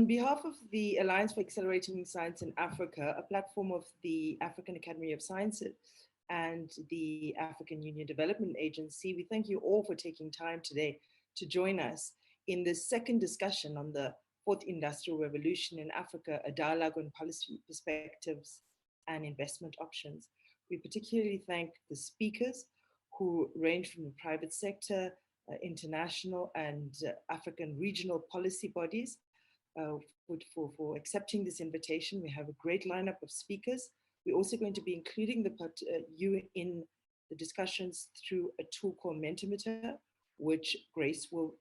On behalf of the Alliance for Accelerating Science in Africa, a platform of the African Academy of Sciences and the African Union Development Agency, we thank you all for taking time today to join us in this second discussion on the Fourth Industrial Revolution in Africa, a dialogue on policy perspectives and investment options. We particularly thank the speakers who range from the private sector, international and African regional policy bodies for accepting this invitation. We have a great lineup of speakers. We're also going to be including you in the discussions through a tool called Mentimeter, which Grace will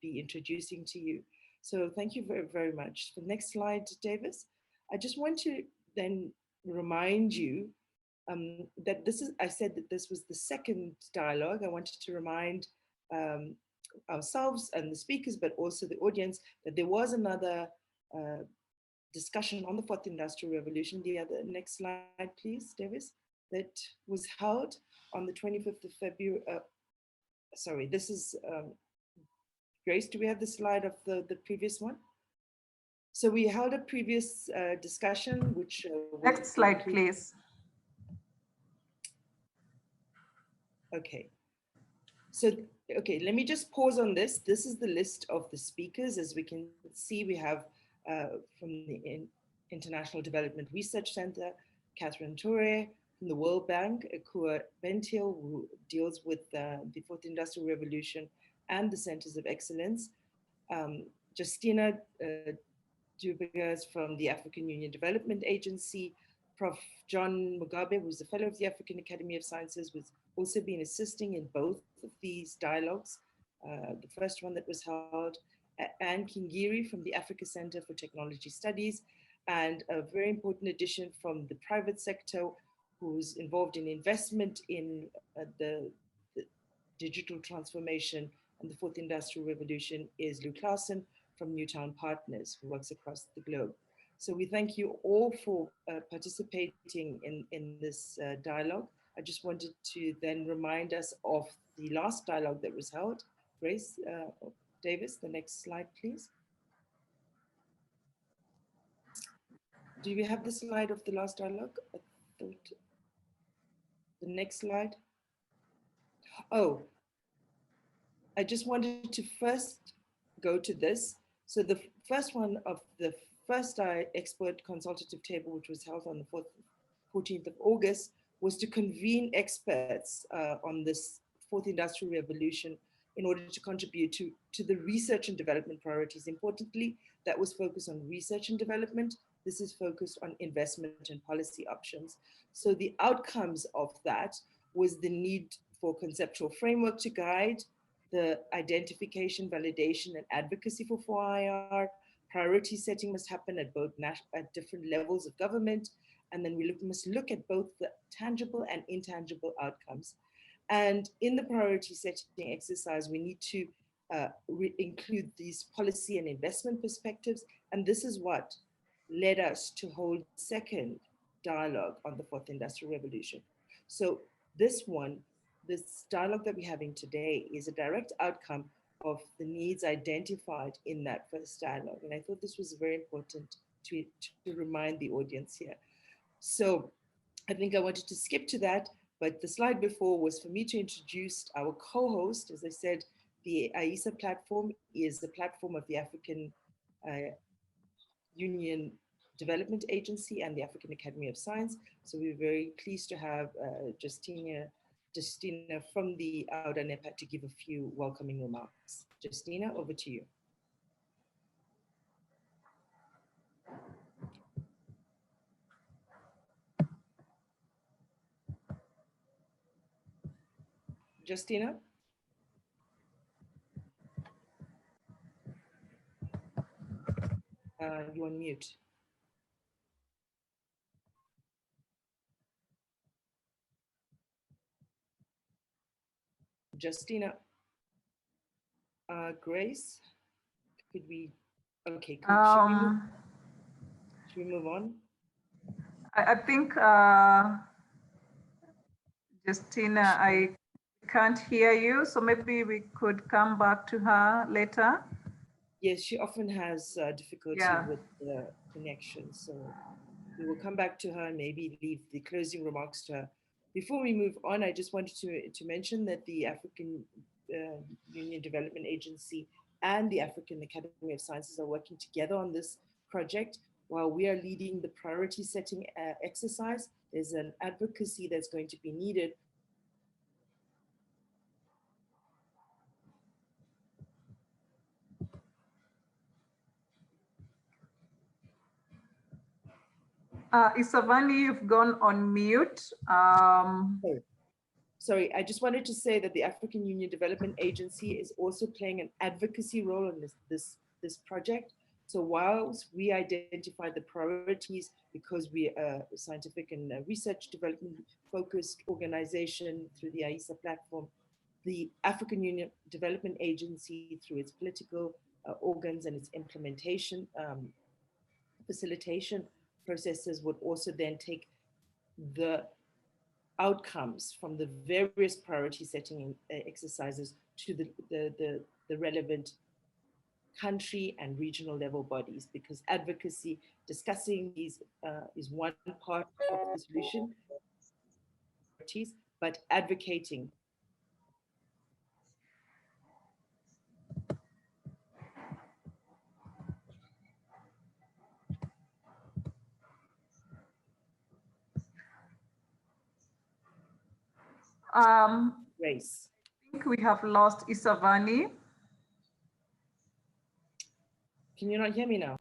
be introducing to you. So thank you very, very much. The next slide, Davis. I just want to then remind you that I said that this was the second dialogue. I wanted to remind ourselves and the speakers, but also the audience, that there was another discussion on the Fourth Industrial Revolution. The other next slide, please, Davis, that was held on the 25th of February. Sorry, this is, Grace, do we have the slide of the previous one? So we held a previous discussion, which- Next slide, please. Okay. So, okay, let me just pause on this. This is the list of the speakers. As we can see, we have from the International Development Research Center, Catherine Toure, from the World Bank, Akua Bentil, who deals with the Fourth Industrial Revolution and the Centers of Excellence, Justina Dubergas from the African Union Development Agency, Prof. John Mugabe, who's a fellow of the African Academy of Sciences, who's also been assisting in both of these dialogues, the first one that was held, Anne Kingiri from the Africa Center for Technology Studies, and a very important addition from the private sector, who's involved in investment in the digital transformation and the Fourth Industrial Revolution, is Lou Clausen from Newtown Partners, who works across the globe. So we thank you all for participating in this dialogue. I just wanted to then remind us of the last dialogue that was held. Grace, Davis, the next slide, please. Do we have the slide of the last dialogue? I thought the next slide. Oh, I just wanted to first go to this. So the first one of the first expert consultative table, which was held on the 14th of August, was to convene experts on this Fourth Industrial Revolution in order to contribute to the research and development priorities. Importantly, that was focused on research and development. This is focused on investment and policy options. So the outcomes of that was the need for conceptual framework to guide the identification, validation, and advocacy for 4IR. Priority setting must happen at different levels of government. And then we must look at both the tangible and intangible outcomes. And in the priority setting exercise, we need to include these policy and investment perspectives. And this is what led us to hold second dialogue on the Fourth Industrial Revolution. So this dialogue that we're having today is a direct outcome of the needs identified in that first dialogue. And I thought this was very important to remind the audience here. So I think I wanted to skip to that, but the slide before was for me to introduce our co-host. As I said, the AISA platform is the platform of the African Union Development Agency and the African Academy of Science. So we're very pleased to have Justina from the AUDA-NEPA to give a few welcoming remarks. Justina, over to you. Justina? You're on mute. Justina, Grace, could we, okay, should we move on? I think, Justina, I can't hear you, so maybe we could come back to her later. Yes, she often has difficulty Yeah. with the connection. So we will come back to her and maybe leave the closing remarks to her. Before we move on, I just wanted to mention that the African Union Development Agency and the African Academy of Sciences are working together on this project. While we are leading the priority setting exercise, there's an advocacy that's going to be needed. Isavani, you've gone on mute. Sorry, I just wanted to say that the African Union Development Agency is also playing an advocacy role in this project. So whilst we identify the priorities, because we are a scientific and research development focused organization through the AISA platform, the African Union Development Agency, through its political organs and its implementation, facilitation processes, would also then take the outcomes from the various priority setting exercises to the relevant country and regional level bodies, because advocacy, discussing these is one part of the solution, but advocating. Race. I think we have lost Isavani. Can you not hear me now?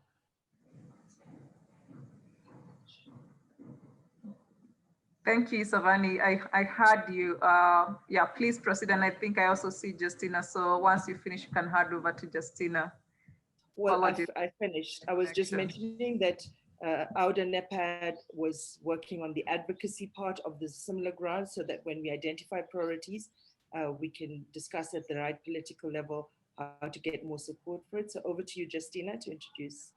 Thank you, Isavani. I heard you. Yeah, please proceed. And I think I also see Justina. So once you finish, you can hand over to Justina. Well, I finished. I was just mentioning that Auda NEPAD was working on the advocacy part of the similar grants, so that when we identify priorities, we can discuss at the right political level how to get more support for it. So over to you, Justina, to introduce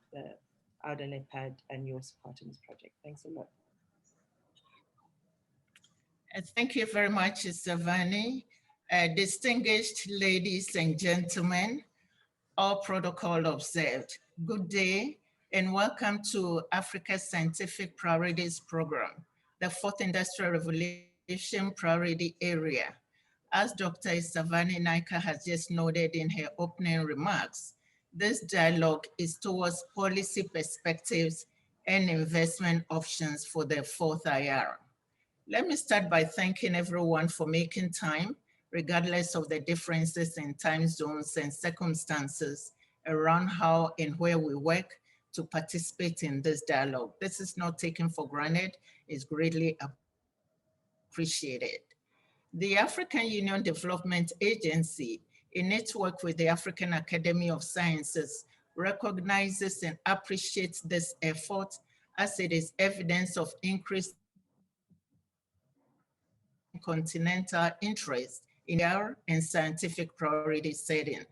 Auda NEPAD and your part in this project. Thanks a lot. Thank you very much, Savani. Distinguished ladies and gentlemen, all protocol observed. Good day and welcome to Africa's Scientific Priorities Program, the Fourth Industrial Revolution Priority Area. As Dr. Savani Naika has just noted in her opening remarks, this dialogue is towards policy perspectives and investment options for the fourth IR. Let me start by thanking everyone for making time, regardless of the differences in time zones and circumstances around how and where we work, to participate in this dialogue. This is not taken for granted, it's greatly appreciated. The African Union Development Agency, in its work with the African Academy of Sciences, recognizes and appreciates this effort, as it is evidence of increased continental interest in our and scientific priority setting.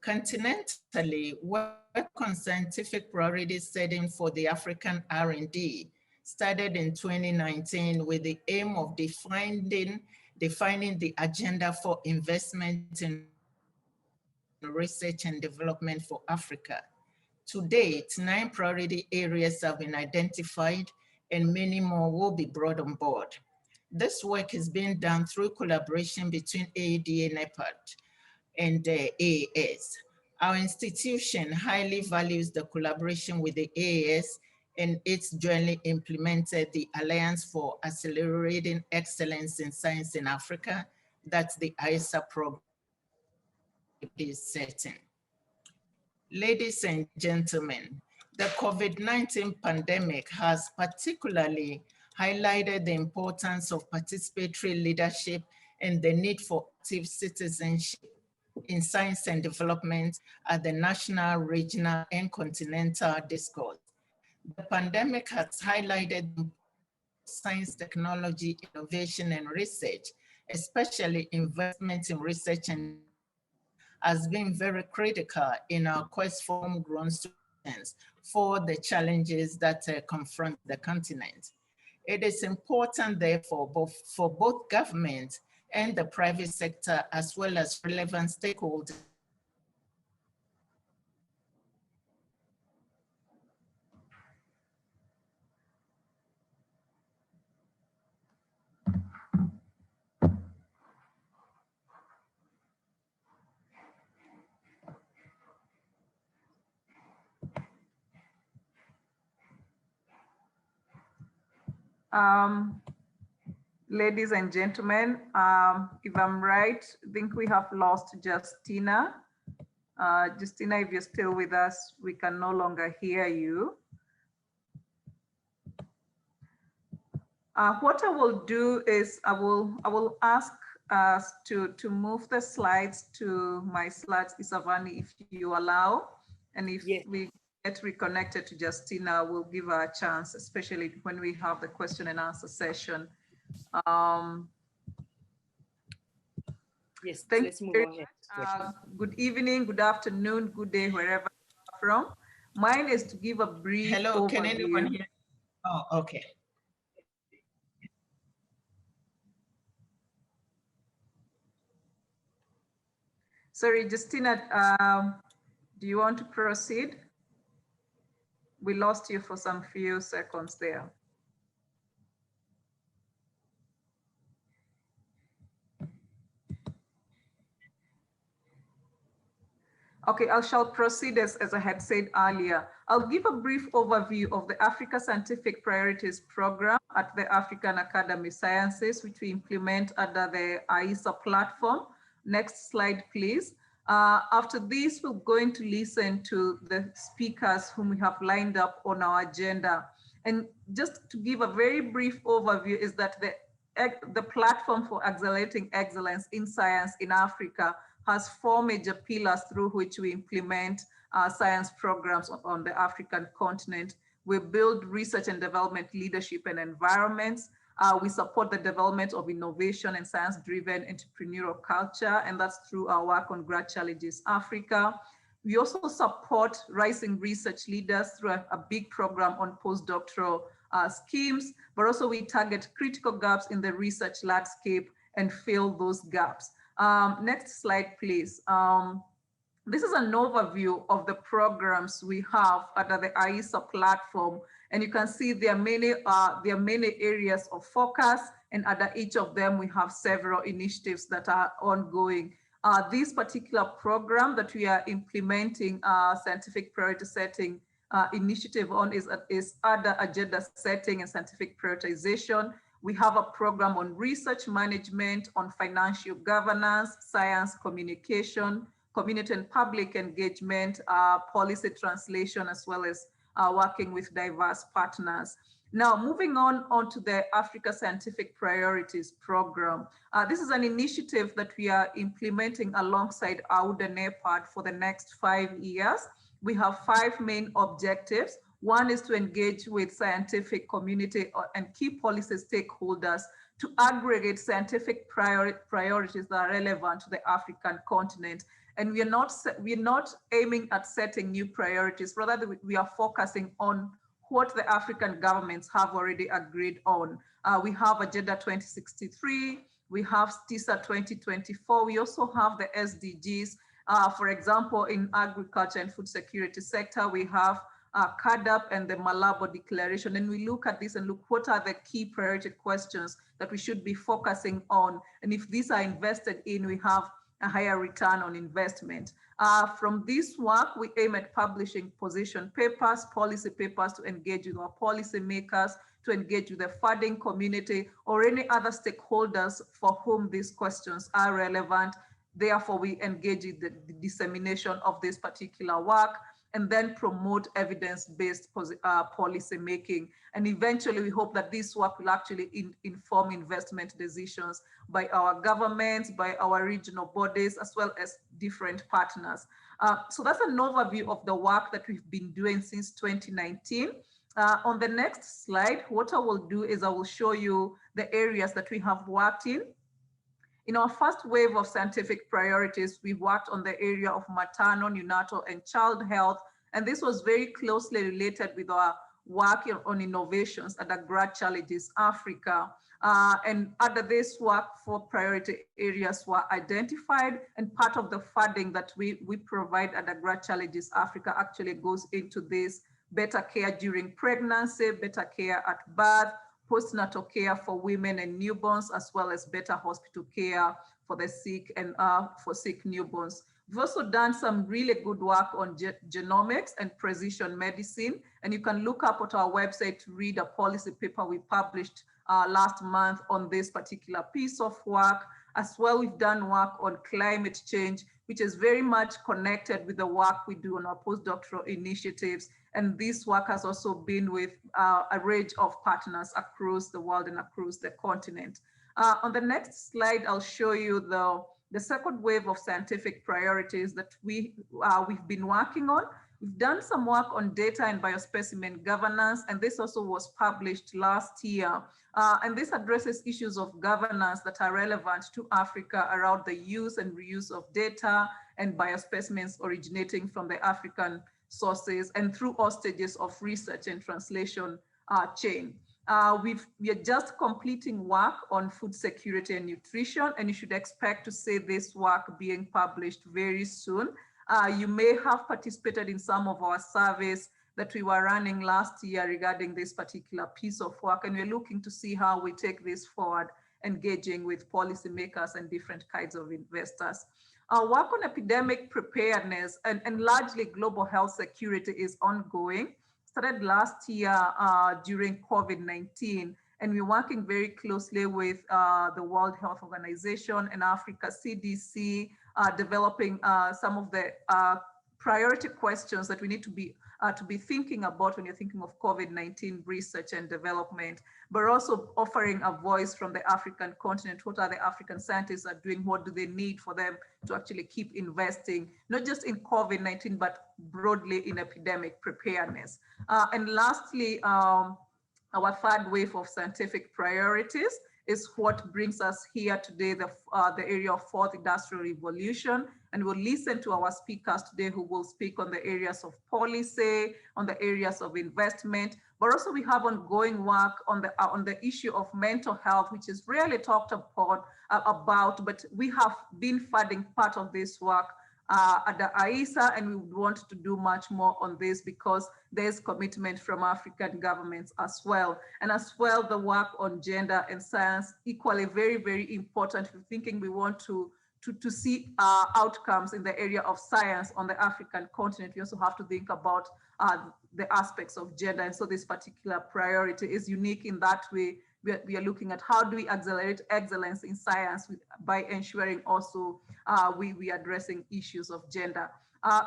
Continentally, work on scientific priority setting for the African R&D started in 2019 with the aim of defining the agenda for investment in research and development for Africa. To date, 9 priority areas have been identified and many more will be brought on board. This work is being done through collaboration between AEDA, NEPAD, and AAS. Our institution highly values the collaboration with the AAS, and it's jointly implemented the Alliance for Accelerating Excellence in Science in Africa. That's the AISA program is setting. Ladies and gentlemen, the COVID-19 pandemic has particularly highlighted the importance of participatory leadership and the need for active citizenship in science and development at the national, regional, and continental discourse. The pandemic has highlighted science, technology, innovation, and research, especially investment in research and has been very critical in our quest for homegrown solutions for the challenges that confront the continent. It is important, therefore, for both government and the private sector, as well as relevant stakeholders, Ladies and gentlemen, if I'm right, I think we have lost Justina. Justina, if you're still with us, we can no longer hear you. What I will do is I will ask us to move the slides to my slides, Isavani, if you allow, and if we get reconnected to Justina, we'll give her a chance, especially when we have the question and answer session. Yes, thank let's you move very on. much. Good evening, good afternoon, good day, wherever you are from. Mine is to give a brief overview. Can anyone hear? Oh, okay. Sorry, Justina, do you want to proceed? We lost you for some few seconds there. Okay, I shall proceed as I had said earlier. I'll give a brief overview of the Africa Scientific Priorities Program at the African Academy of Sciences, which we implement under the AISA platform. Next slide, please. After this, we're going to listen to the speakers whom we have lined up on our agenda. And just to give a very brief overview is that the platform for accelerating excellence in science in Africa has 4 major pillars through which we implement science programs on the African continent. We build research and development leadership and environments. We support the development of innovation and science-driven entrepreneurial culture, and that's through our work on Great Challenges Africa. We also support rising research leaders through a big program on postdoctoral schemes, but also we target critical gaps in the research landscape and fill those gaps. Next slide, please. This is an overview of the programs we have under the AISA platform, and you can see there are many areas of focus, and under each of them we have several initiatives that are ongoing. This particular program that we are implementing scientific priority setting initiative on is under agenda setting and scientific prioritization. We have a program on research management, on financial governance, science communication, community and public engagement, policy translation, as well as working with diverse partners. Now, moving on to the Africa Scientific Priorities Program. This is an initiative that we are implementing alongside AUDA NEPAD for the next 5 years. We have 5 main objectives. One is to engage with scientific community and key policy stakeholders to aggregate scientific priorities that are relevant to the African continent. And we're not aiming at setting new priorities, rather we are focusing on what the African governments have already agreed on. We have Agenda 2063, we have TISA 2024, we also have the SDGs. For example, in agriculture and food security sector, we have CADAP and the Malabo Declaration, and we look at this and look what are the key priority questions that we should be focusing on, and if these are invested in, we have a higher return on investment. From this work, we aim at publishing position papers, policy papers to engage with our policy makers, to engage with the funding community or any other stakeholders for whom these questions are relevant. Therefore, we engage in the dissemination of this particular work and then promote evidence-based policy making. And eventually we hope that this work will actually inform investment decisions by our governments, by our regional bodies, as well as different partners. So that's an overview of the work that we've been doing since 2019. On the next slide, what I will do is I will show you the areas that we have worked in. In our first wave of scientific priorities, we worked on the area of maternal, neonatal, and child health, and this was very closely related with our work on innovations at the Great Challenges Africa. And under this work, 4 priority areas were identified, and part of the funding that we provide at the Great Challenges Africa actually goes into this: better care during pregnancy, better care at birth, postnatal care for women and newborns, as well as better hospital care for the sick and for sick newborns. We've also done some really good work on genomics and precision medicine, and you can look up at our website to read a policy paper we published last month on this particular piece of work. As well, we've done work on climate change, which is very much connected with the work we do on our postdoctoral initiatives. And this work has also been with a range of partners across the world and across the continent. On the next slide, I'll show you the second wave of scientific priorities that we've been working on. We've done some work on data and biospecimen governance, and this also was published last year. And this addresses issues of governance that are relevant to Africa around the use and reuse of data and biospecimens originating from the African sources and through all stages of research and translation chain. We are just completing work on food security and nutrition, and you should expect to see this work being published very soon. You may have participated in some of our surveys that we were running last year regarding this particular piece of work, and we're looking to see how we take this forward, engaging with policymakers and different kinds of investors. Our work on epidemic preparedness and largely global health security is ongoing. Started last year during COVID-19, and we're working very closely with the World Health Organization and Africa CDC, developing some of the priority questions that we need to be thinking about when you're thinking of COVID-19 research and development, but also offering a voice from the African continent. What are the African scientists are doing? What do they need for them to actually keep investing, not just in COVID-19, but broadly in epidemic preparedness? And lastly, our third wave of scientific priorities is what brings us here today, the area of fourth industrial revolution. And we'll listen to our speakers today who will speak on the areas of policy, on the areas of investment, but also we have ongoing work on the issue of mental health, which is rarely talked about, but we have been funding part of this work at the AISA, and we would want to do much more on this because there's commitment from African governments as well. And as well, the work on gender and science, equally very, very important. We're thinking we want to see outcomes in the area of science on the African continent. We also have to think about the aspects of gender. And so this particular priority is unique in that way. We are looking at how do we accelerate excellence in science by ensuring also we are addressing issues of gender.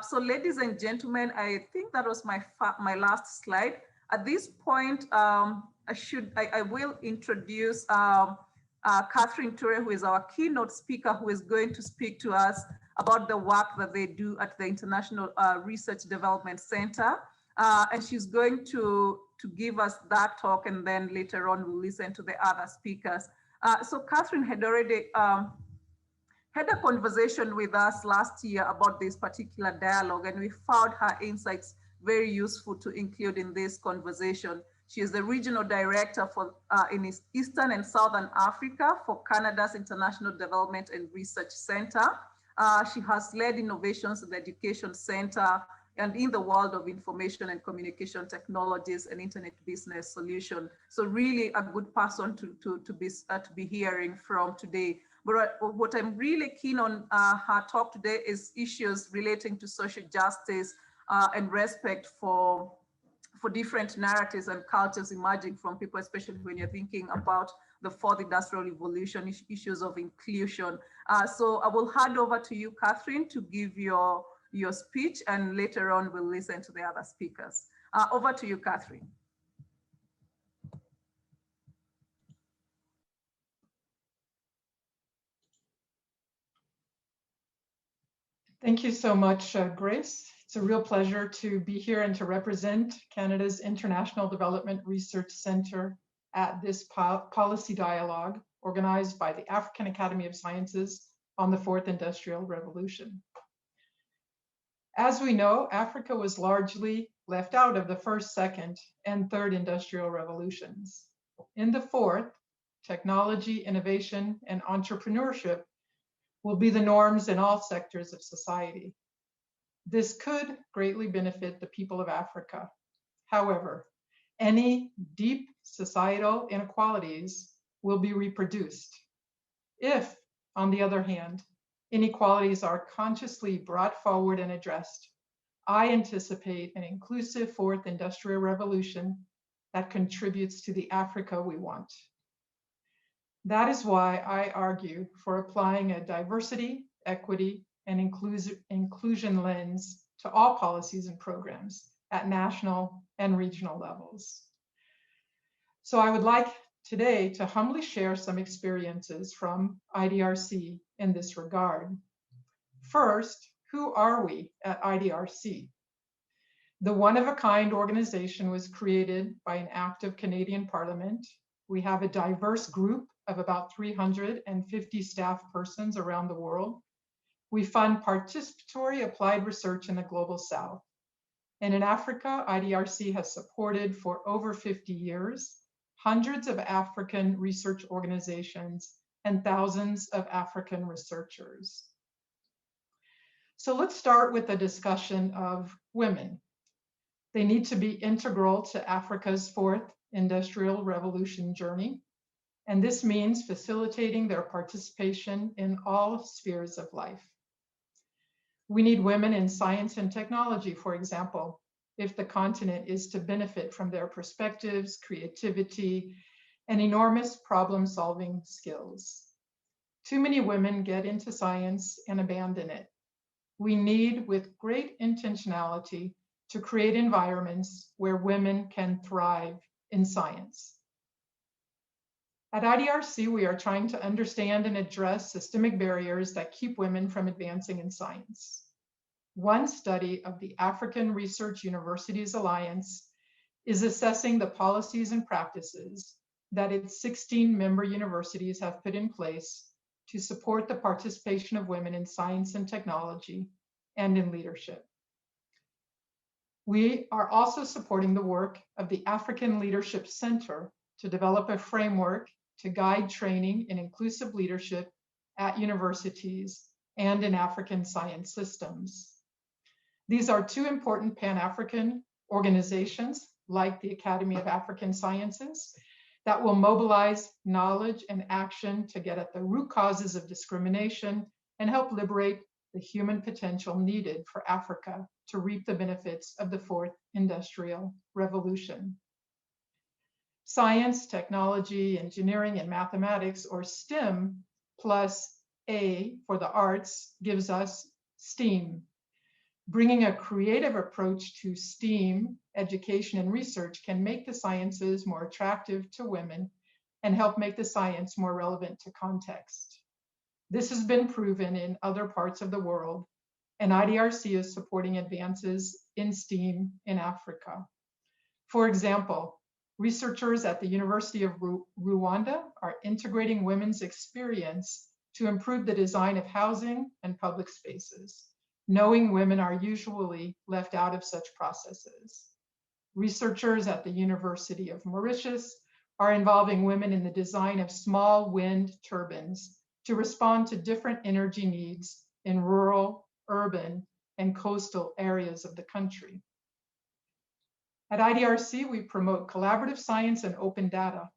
So ladies and gentlemen, I think that was my last slide. At this point, I will introduce Catherine Ture, who is our keynote speaker, who is going to speak to us about the work that they do at the International Research Development Center. And she's going to give us that talk, and then later on we'll listen to the other speakers. So Catherine had already had a conversation with us last year about this particular dialogue, and we found her insights very useful to include in this conversation. She is the regional director for in Eastern and Southern Africa for Canada's International Development and Research Center. She has led innovations in the Education Center and in the world of information and communication technologies and internet business solution. So really a good person to be hearing from today. But what I'm really keen on her talk today is issues relating to social justice and respect for different narratives and cultures emerging from people, especially when you're thinking about the fourth industrial revolution, issues of inclusion. So I will hand over to you, Catherine, to give your speech, and later on we'll listen to the other speakers. Over to you, Catherine. Thank you so much, Grace. It's a real pleasure to be here and to represent Canada's International Development Research Centre at this policy dialogue organized by the African Academy of Sciences on the Fourth Industrial Revolution. As we know, Africa was largely left out of the first, second, and third industrial revolutions. In the fourth, technology, innovation, and entrepreneurship will be the norms in all sectors of society. This could greatly benefit the people of Africa. However, any deep societal inequalities will be reproduced if, on the other hand, inequalities are consciously brought forward and addressed, I anticipate an inclusive fourth industrial revolution that contributes to the Africa we want. That is why I argue for applying a diversity, equity, and inclusion lens to all policies and programs at national and regional levels. So I would like today to humbly share some experiences from IDRC in this regard. First, who are we at IDRC? The one-of-a-kind organization was created by an act of Canadian Parliament. We have a diverse group of about 350 staff persons around the world. We fund participatory applied research in the Global South. And in Africa, IDRC has supported for over 50 years hundreds of African research organizations and thousands of African researchers. So let's start with a discussion of women. They need to be integral to Africa's fourth industrial revolution journey. And this means facilitating their participation in all spheres of life. We need women in science and technology, for example, if the continent is to benefit from their perspectives, creativity, and enormous problem-solving skills. Too many women get into science and abandon it. We need, with great intentionality, to create environments where women can thrive in science. At IDRC, we are trying to understand and address systemic barriers that keep women from advancing in science. One study of the African Research Universities Alliance is assessing the policies and practices that its 16 member universities have put in place to support the participation of women in science and technology and in leadership. We are also supporting the work of the African Leadership Center to develop a framework to guide training in inclusive leadership at universities and in African science systems. These are two important Pan-African organizations, like the Academy of African Sciences, that will mobilize knowledge and action to get at the root causes of discrimination and help liberate the human potential needed for Africa to reap the benefits of the fourth industrial revolution. Science, technology, engineering, and mathematics, or STEM, plus A for the arts, gives us STEAM. Bringing a creative approach to STEAM education and research can make the sciences more attractive to women and help make the science more relevant to context. This has been proven in other parts of the world, and IDRC is supporting advances in STEAM in Africa. For example, researchers at the University of Rwanda are integrating women's experience to improve the design of housing and public spaces, knowing women are usually left out of such processes. Researchers at the University of Mauritius are involving women in the design of small wind turbines to respond to different energy needs in rural, urban, and coastal areas of the country. At IDRC, we promote collaborative science and open data.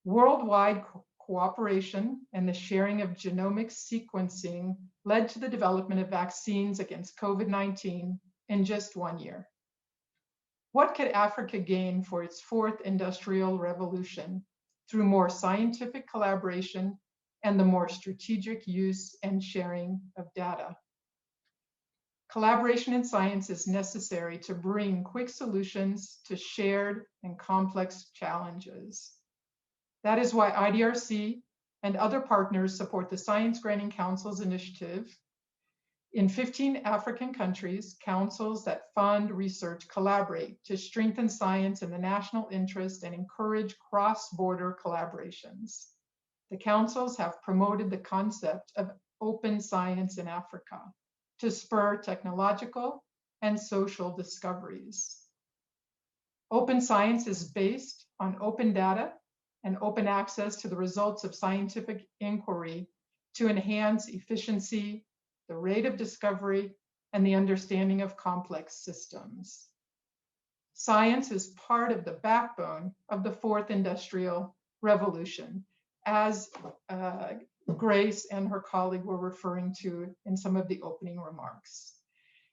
Worldwide cooperation and the sharing of genomics sequencing led to the development of vaccines against COVID-19 in just 1 year. What could Africa gain for its fourth industrial revolution through more scientific collaboration and the more strategic use and sharing of data? Collaboration in science is necessary to bring quick solutions to shared and complex challenges. That is why IDRC and other partners support the Science Granting Council's initiative. In 15 African countries, councils that fund research collaborate to strengthen science in the national interest and encourage cross-border collaborations. The councils have promoted the concept of open science in Africa to spur technological and social discoveries. Open science is based on open data and open access to the results of scientific inquiry to enhance efficiency, the rate of discovery, and the understanding of complex systems. Science is part of the backbone of the fourth industrial revolution, as Grace and her colleague were referring to in some of the opening remarks.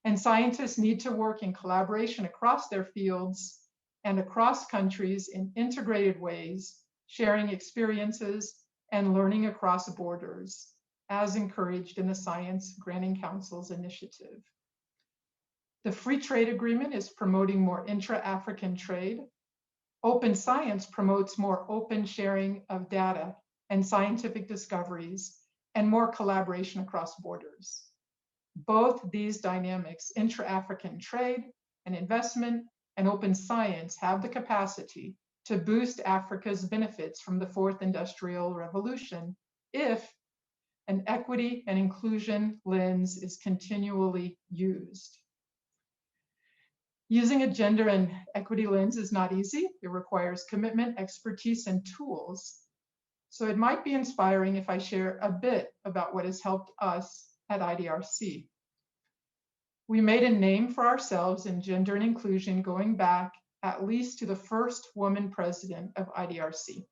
And scientists need to work in collaboration across their fields and across countries in integrated ways, sharing experiences and learning across borders, as encouraged in the Science Granting Council's initiative. The Free Trade Agreement is promoting more intra-African trade. Open science promotes more open sharing of data and scientific discoveries and more collaboration across borders. Both these dynamics, intra-African trade and investment and open science, have the capacity to boost Africa's benefits from the fourth industrial revolution if an equity and inclusion lens is continually used. Using a gender and equity lens is not easy. It requires commitment, expertise, and tools. So it might be inspiring if I share a bit about what has helped us at IDRC. We made a name for ourselves in gender and inclusion going back at least to the first woman president of IDRC.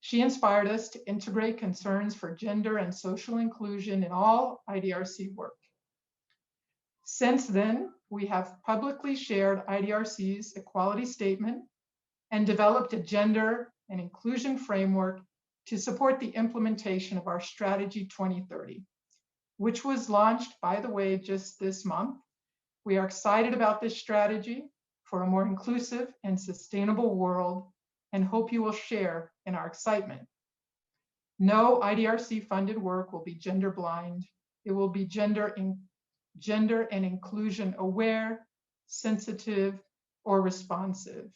She inspired us to integrate concerns for gender and social inclusion in all IDRC work. Since then, we have publicly shared IDRC's equality statement and developed a gender and inclusion framework to support the implementation of our Strategy 2030, which was launched, by the way, just this month. We are excited about this strategy for a more inclusive and sustainable world and hope you will share in our excitement. No IDRC funded work will be gender blind. It will be gender and inclusion aware, sensitive, or responsive.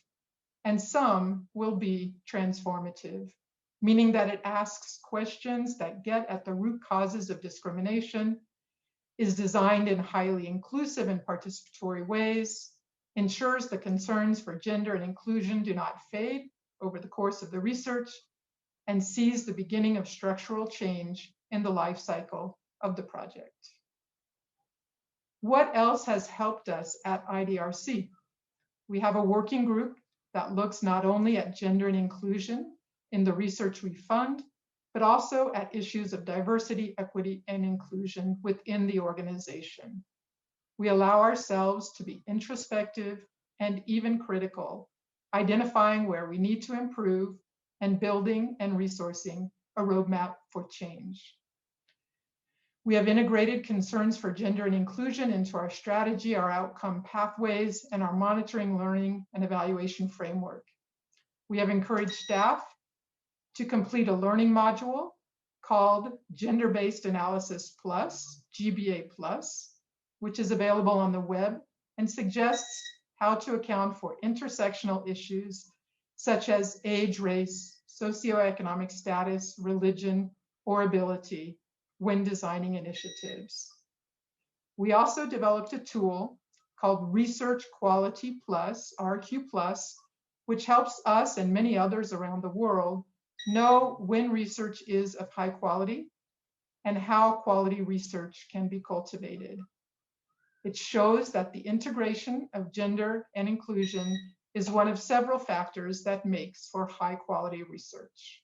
And some will be transformative, meaning that it asks questions that get at the root causes of discrimination, is designed in highly inclusive and participatory ways, ensures the concerns for gender and inclusion do not fade over the course of the research, and sees the beginning of structural change in the life cycle of the project. What else has helped us at IDRC? We have a working group that looks not only at gender and inclusion in the research we fund, but also at issues of diversity, equity, and inclusion within the organization. We allow ourselves to be introspective and even critical, identifying where we need to improve and building and resourcing a roadmap for change. We have integrated concerns for gender and inclusion into our strategy, our outcome pathways, and our monitoring, learning, and evaluation framework. We have encouraged staff to complete a learning module called Gender-Based Analysis Plus, GBA Plus, which is available on the web and suggests how to account for intersectional issues such as age, race, socioeconomic status, religion, or ability when designing initiatives. We also developed a tool called Research Quality Plus, RQ Plus, which helps us and many others around the world know when research is of high quality and how quality research can be cultivated. It shows that the integration of gender and inclusion is one of several factors that makes for high quality research.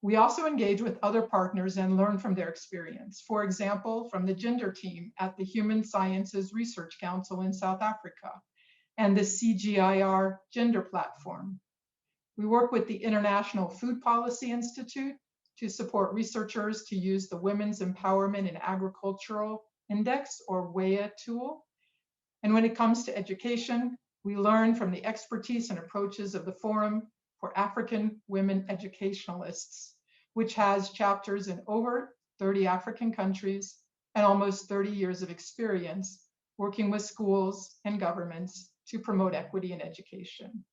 We also engage with other partners and learn from their experience. For example, from the gender team at the Human Sciences Research Council in South Africa and the CGIAR Gender Platform. We work with the International Food Policy Institute to support researchers to use the Women's Empowerment in Agricultural Index, or WEA tool. And when it comes to education, we learn from the expertise and approaches of the Forum for African Women Educationalists, which has chapters in over 30 African countries and almost 30 years of experience working with schools and governments to promote equity in education.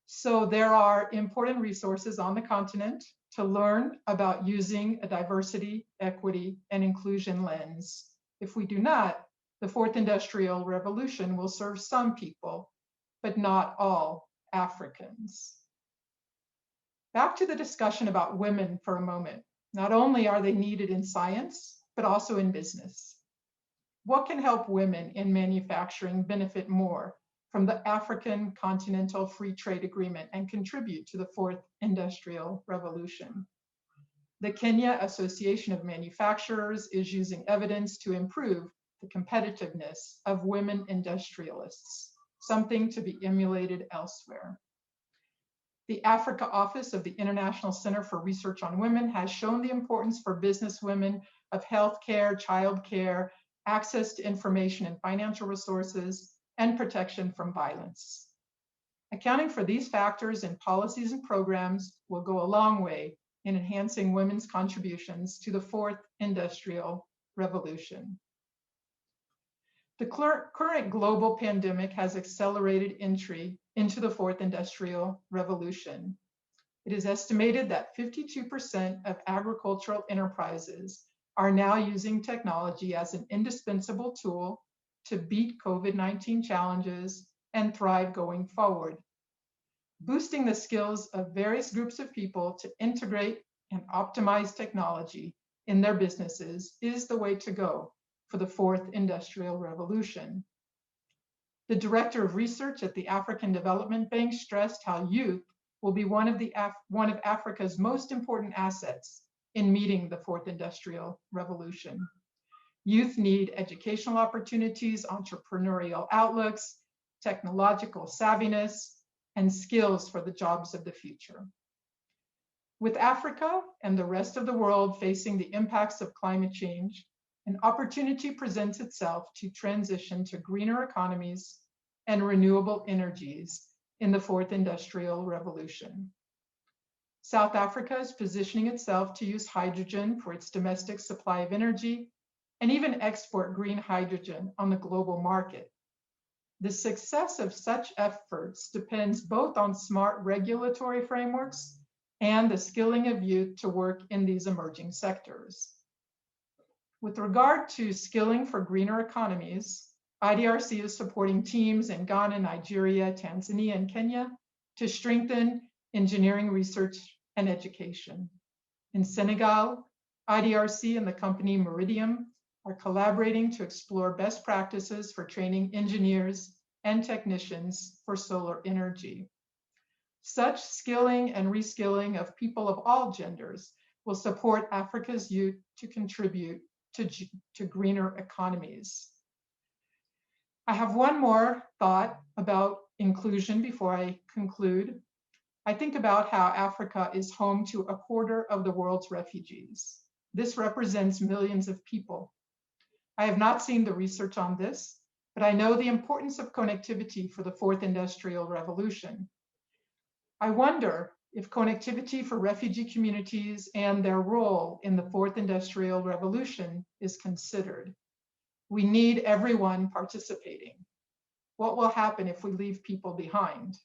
So there are important resources on the continent to learn about using a diversity, equity, and inclusion lens. If we do not, the fourth industrial revolution will serve some people, but not all Africans. Back to the discussion about women for a moment. Not only are they needed in science, but also in business. What can help women in manufacturing benefit more from the African Continental Free Trade Agreement and contribute to the fourth industrial revolution. The Kenya Association of Manufacturers is using evidence to improve the competitiveness of women industrialists, something to be emulated elsewhere. The Africa office of the International Center for Research on Women has shown the importance for business women of healthcare, childcare, access to information and financial resources, and protection from violence. Accounting for these factors in policies and programs will go a long way in enhancing women's contributions to the fourth industrial revolution. The current global pandemic has accelerated entry into the fourth industrial revolution. It is estimated that 52% of agricultural enterprises are now using technology as an indispensable tool to beat COVID-19 challenges and thrive going forward. Boosting the skills of various groups of people to integrate and optimize technology in their businesses is the way to go for the fourth industrial revolution. The director of research at the African Development Bank stressed how youth will be one of Africa's most important assets in meeting the fourth industrial revolution. Youth need educational opportunities, entrepreneurial outlooks, technological savviness, and skills for the jobs of the future. With Africa and the rest of the world facing the impacts of climate change, an opportunity presents itself to transition to greener economies and renewable energies in the fourth industrial revolution. South Africa is positioning itself to use hydrogen for its domestic supply of energy and even export green hydrogen on the global market. The success of such efforts depends both on smart regulatory frameworks and the skilling of youth to work in these emerging sectors. With regard to skilling for greener economies, IDRC is supporting teams in Ghana, Nigeria, Tanzania, and Kenya to strengthen engineering research and education. In Senegal, IDRC and the company Meridium are collaborating to explore best practices for training engineers and technicians for solar energy. Such skilling and reskilling of people of all genders will support Africa's youth to contribute to greener economies. I have one more thought about inclusion before I conclude. I think about how Africa is home to a quarter of the world's refugees. This represents millions of people. I have not seen the research on this, but I know the importance of connectivity for the fourth industrial revolution. I wonder if connectivity for refugee communities and their role in the fourth industrial revolution is considered. We need everyone participating. What will happen if we leave people behind?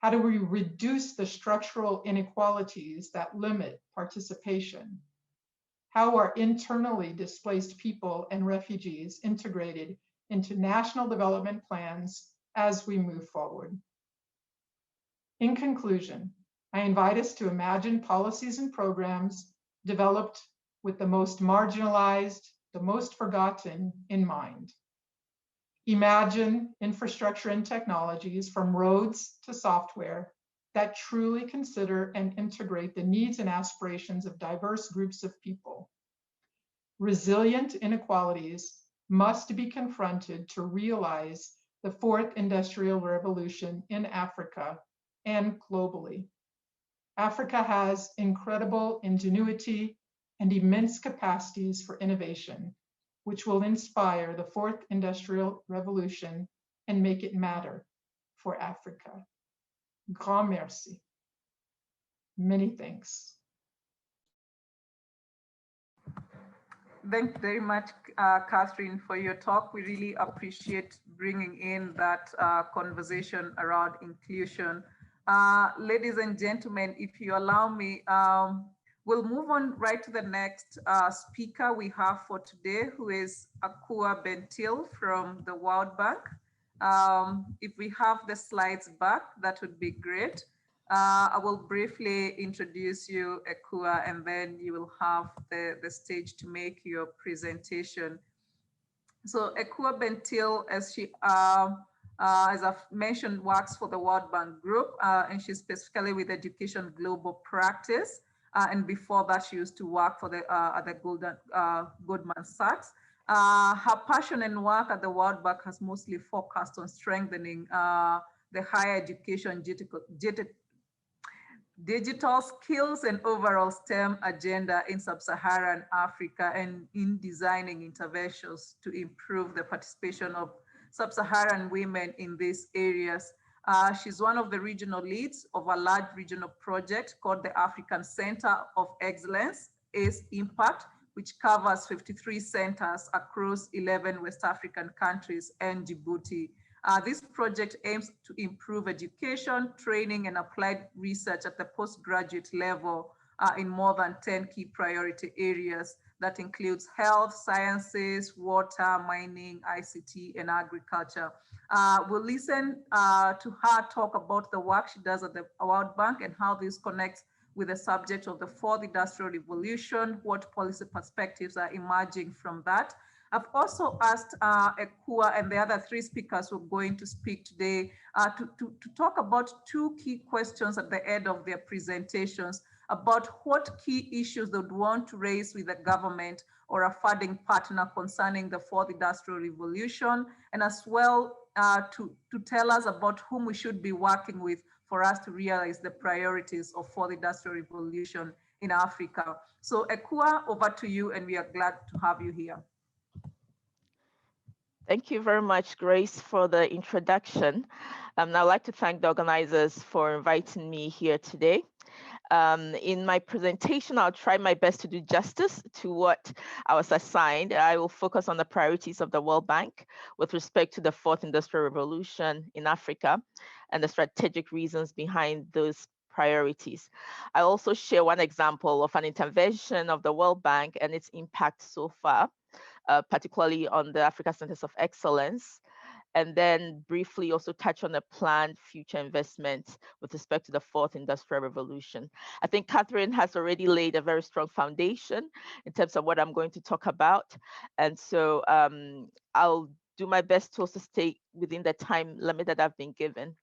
How do we reduce the structural inequalities that limit participation? How are internally displaced people and refugees integrated into national development plans as we move forward? In conclusion, I invite us to imagine policies and programs developed with the most marginalized, the most forgotten in mind. Imagine infrastructure and technologies from roads to software that truly consider and integrate the needs and aspirations of diverse groups of people. Resilient inequalities must be confronted to realize the fourth industrial revolution in Africa and globally. Africa has incredible ingenuity and immense capacities for innovation, which will inspire the fourth industrial revolution and make it matter for Africa. Grand merci. Many thanks. Thank you very much, Catherine, for your talk. We really appreciate bringing in that conversation around inclusion. Ladies and gentlemen, if you allow me, we'll move on right to the next speaker we have for today, who is Akua Bentil from the World Bank. If we have the slides back, that would be great. I will briefly introduce you, Akua, and then you will have the stage to make your presentation. So Akua Bentil, as she As I've mentioned, works for the World Bank Group, and she's specifically with Education Global Practice. And before that, she used to work for the at the Goldman Sachs. Her passion and work at the World Bank has mostly focused on strengthening the higher education digital skills and overall STEM agenda in sub-Saharan Africa, and in designing interventions to improve the participation of sub-Saharan women in these areas. She's one of the regional leads of a large regional project called the African Center of Excellence, ACE Impact, which covers 53 centers across 11 West African countries and Djibouti. This project aims to improve education, training, and applied research at the postgraduate level in more than 10 key priority areas. That includes health, sciences, water, mining, ICT, and agriculture. We'll listen to her talk about the work she does at the World Bank and how this connects with the subject of the fourth industrial revolution, what policy perspectives are emerging from that. I've also asked Akua and the other three speakers who are going to speak today to talk about two key questions at the end of their presentations about what key issues they would want to raise with the government or a funding partner concerning the fourth industrial revolution, and as well to tell us about whom we should be working with for us to realize the priorities of fourth industrial revolution in Africa. So Akua, over to you, and we are glad to have you here. Thank you very much, Grace, for the introduction. I'd like to thank the organizers for inviting me here today. In my presentation, I'll try my best to do justice to what I was assigned. I will focus on the priorities of the World Bank with respect to the fourth industrial revolution in Africa and the strategic reasons behind those priorities. I also share one example of an intervention of the World Bank and its impact so far, particularly on the Africa Centers of Excellence, and then briefly also touch on the planned future investments with respect to the fourth industrial revolution. I think Catherine has already laid a very strong foundation in terms of what I'm going to talk about. And so I'll do my best to also stay within the time limit that I've been given.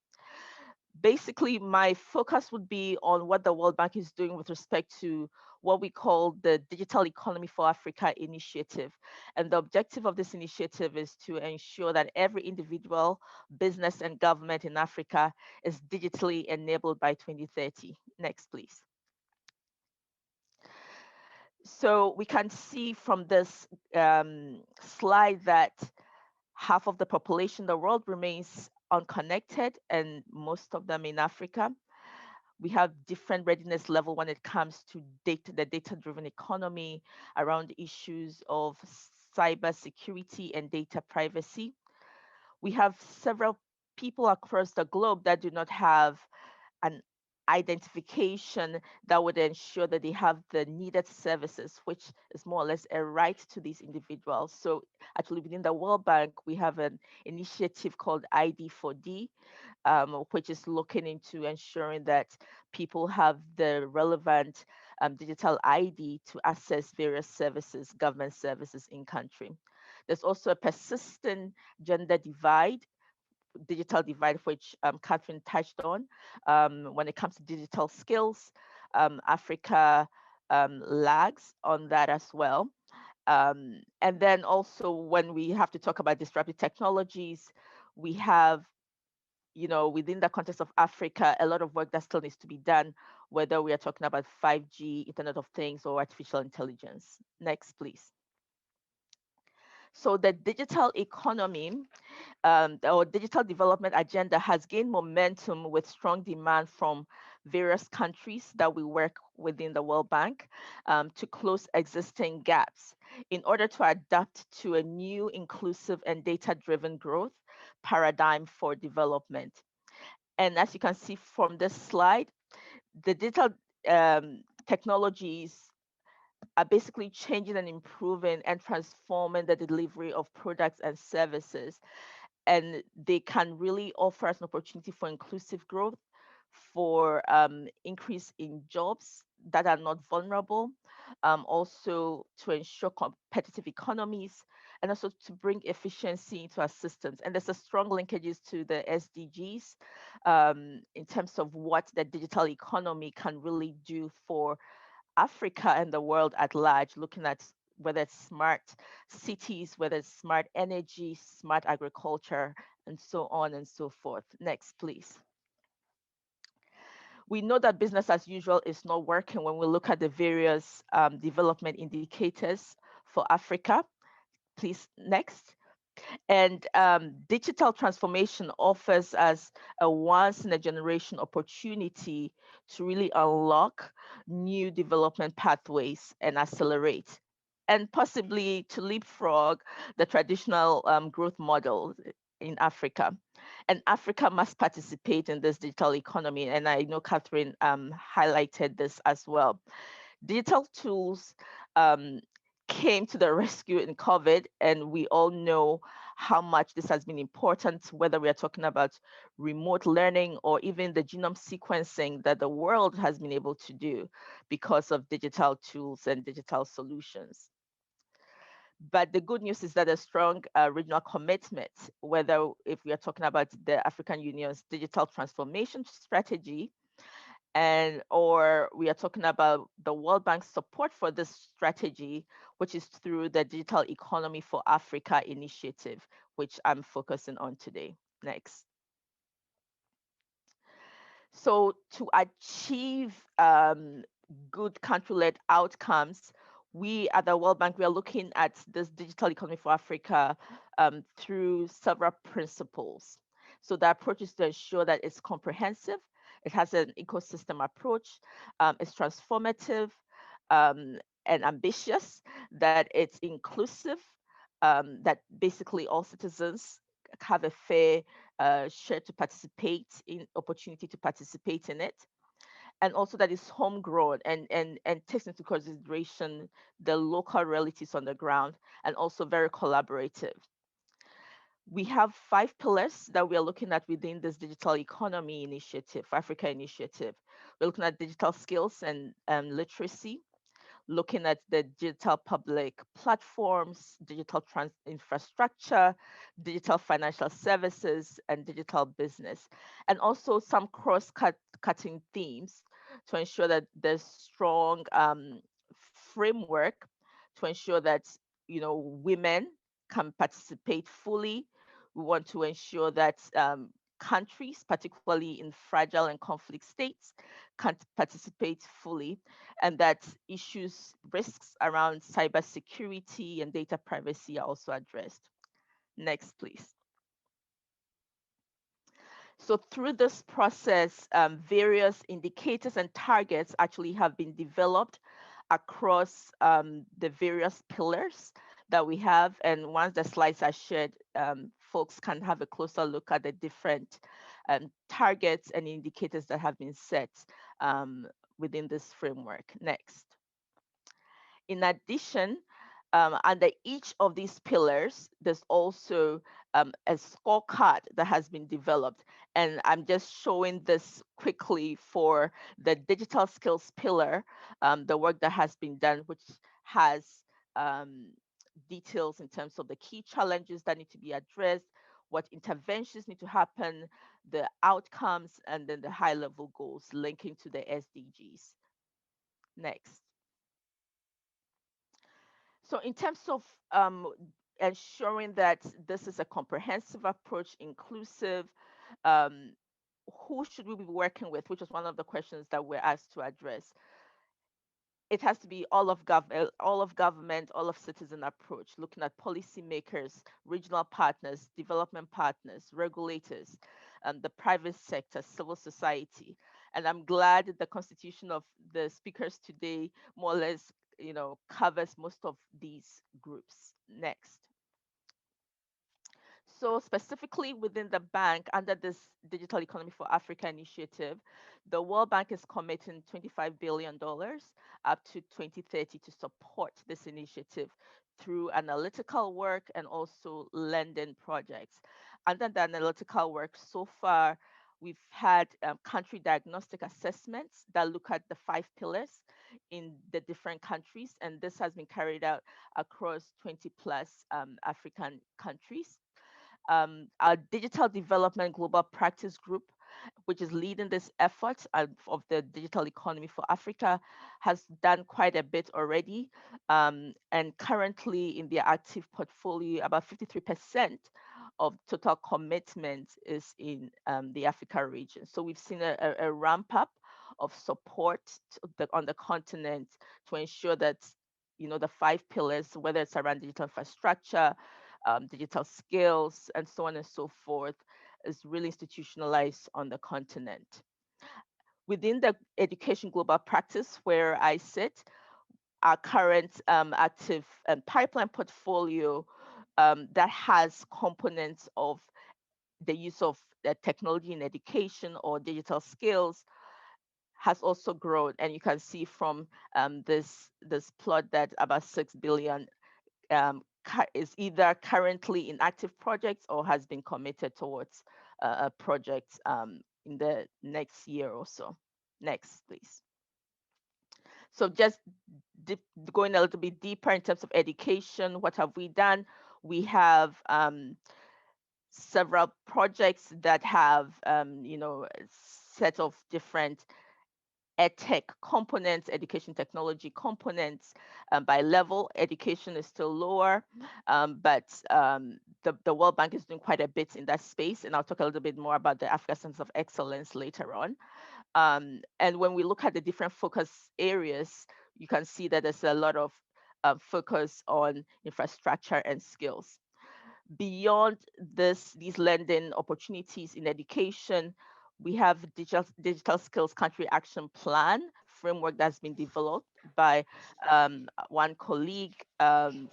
Basically, my focus would be on what the World Bank is doing with respect to what we call the Digital Economy for Africa initiative. And the objective of this initiative is to ensure that every individual, business, and government in Africa is digitally enabled by 2030. Next, please. So we can see from this slide that half of the population in the world remains unconnected, and most of them in Africa. We have different readiness level when it comes to the data-driven economy around issues of cyber security and data privacy. We have several people across the globe that do not have an identification that would ensure that they have the needed services, which is more or less a right to these individuals. So actually within the World Bank, we have an initiative called ID4D, which is looking into ensuring that people have the relevant digital ID to access various services, government services in country. There's also a persistent gender divide, digital divide, which Catherine touched on. When it comes to digital skills, Africa lags on that as well. And then also when we have to talk about disruptive technologies, we have, within the context of Africa, a lot of work that still needs to be done, whether we are talking about 5G, Internet of Things, or artificial intelligence. Next, please. So the digital economy or digital development agenda has gained momentum with strong demand from various countries that we work within the World Bank to close existing gaps in order to adapt to a new inclusive and data-driven growth paradigm for development. And as you can see from this slide, the digital technologies are basically changing and improving and transforming the delivery of products and services. And they can really offer us an opportunity for inclusive growth, for increase in jobs that are not vulnerable, also to ensure competitive economies, and also to bring efficiency into our systems. And there's a strong linkages to the SDGs in terms of what the digital economy can really do for Africa and the world at large, looking at whether it's smart cities, whether it's smart energy, smart agriculture, and so on and so forth. Next, please. We know that business as usual is not working when we look at the various development indicators for Africa. Please, next. And digital transformation offers us a once in a generation opportunity to really unlock new development pathways and accelerate, and possibly to leapfrog the traditional growth model in Africa. And Africa must participate in this digital economy. And I know Catherine highlighted this as well. Digital tools came to the rescue in COVID, and we all know how much this has been important, whether we are talking about remote learning or even the genome sequencing that the world has been able to do because of digital tools and digital solutions. But the good news is that a strong regional commitment, whether if we are talking about the African Union's digital transformation strategy, and or we are talking about the World Bank's support for this strategy, which is through the Digital Economy for Africa initiative, which I'm focusing on today. Next. So to achieve good country-led outcomes, we at the World Bank, we are looking at this Digital Economy for Africa through several principles. So the approach is to ensure that it's comprehensive, it has an ecosystem approach, it's transformative and ambitious, that it's inclusive, that basically all citizens have a fair share to participate in, opportunity to participate in it, and also that is homegrown and takes into consideration the local realities on the ground, and also very collaborative. We have 5 pillars that we are looking at within this digital economy initiative, Africa initiative. We're looking at digital skills and literacy, looking at the digital public platforms, digital infrastructure, digital financial services, and digital business, and also some cross-cutting themes to ensure that there's strong framework to ensure that women can participate fully. We want to ensure that countries, particularly in fragile and conflict states, can participate fully, and that issues, risks around cybersecurity and data privacy are also addressed. Next, please. So through this process, various indicators and targets actually have been developed across the various pillars that we have. And once the slides are shared, folks can have a closer look at the different targets and indicators that have been set within this framework. Next. In addition, under each of these pillars, there's also a scorecard that has been developed. And I'm just showing this quickly for the digital skills pillar, the work that has been done, which has details in terms of the key challenges that need to be addressed, what interventions need to happen, the outcomes, and then the high-level goals linking to the SDGs. Next. So in terms of ensuring that this is a comprehensive approach, inclusive, who should we be working with, which is one of the questions that we're asked to address. It has to be all of government, all of citizen approach, looking at policymakers, regional partners, development partners, regulators, the private sector, civil society. And I'm glad that the constitution of the speakers today more or less covers most of these groups. Next. So specifically within the bank, under this Digital Economy for Africa initiative, the World Bank is committing $25 billion up to 2030 to support this initiative through analytical work and also lending projects. Under the analytical work, so far, We've had country diagnostic assessments that look at the 5 pillars in the different countries, and this has been carried out across 20 plus African countries. Our Digital Development Global Practice Group, which is leading this effort of the digital economy for Africa, has done quite a bit already. And currently in their active portfolio, about 53% of total commitment is in the Africa region. So we've seen a ramp up of support on the continent to ensure that the 5 pillars, whether it's around digital infrastructure, digital skills, and so on and so forth, is really institutionalized on the continent. Within the education global practice where I sit, our current active pipeline portfolio that has components of the use of technology in education or digital skills has also grown. And you can see from this plot that about 6 billion is either currently in active projects or has been committed towards a project in the next year or so. Next, please. So just going a little bit deeper in terms of education, what have we done? We have several projects that have, a set of different edtech components, education technology components. By level, education is still lower, but the World Bank is doing quite a bit in that space, and I'll talk a little bit more about the Africa Centers of Excellence later on. And when we look at the different focus areas, you can see that there's a lot of focus on infrastructure and skills. Beyond these lending opportunities in education, we have digital skills country action plan framework that's been developed by one colleague, Dr.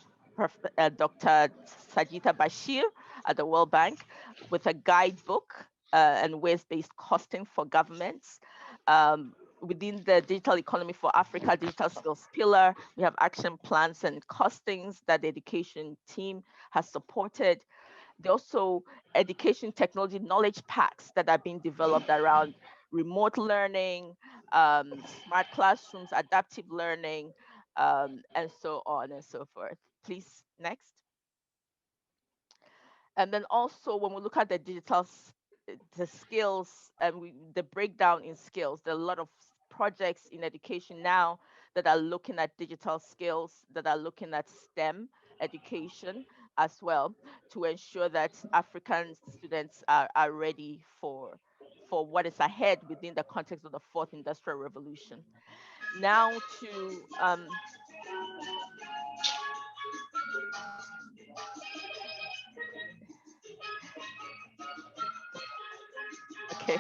Sajita Bashir at the World Bank, with a guidebook and ways-based costing for governments. Within the digital economy for Africa digital skills pillar, we have action plans and costings that the education team has supported. There are also education technology knowledge packs that are being developed around remote learning, smart classrooms, adaptive learning, and so on and so forth. Please, next. And then also when we look at the the skills and the breakdown in skills, there are a lot of projects in education now that are looking at digital skills, that are looking at STEM education as well, to ensure that African students are ready for what is ahead within the context of the fourth industrial revolution. Now to okay.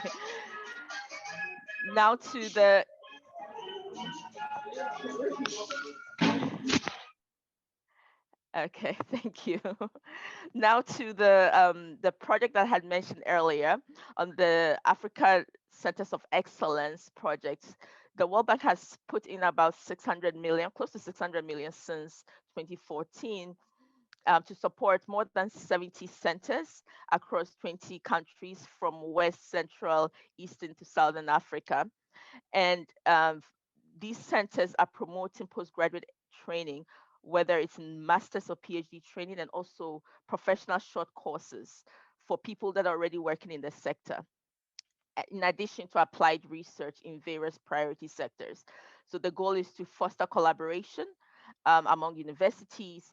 Now to the okay, thank you. Now to the project that I had mentioned earlier on the Africa Centers of Excellence projects. The World Bank has put in about 600 million, close to 600 million since 2014 to support more than 70 centers across 20 countries from West, Central, Eastern to Southern Africa. And these centers are promoting postgraduate training, whether it's in master's or PhD training, and also professional short courses for people that are already working in the sector, in addition to applied research in various priority sectors. So the goal is to foster collaboration among universities,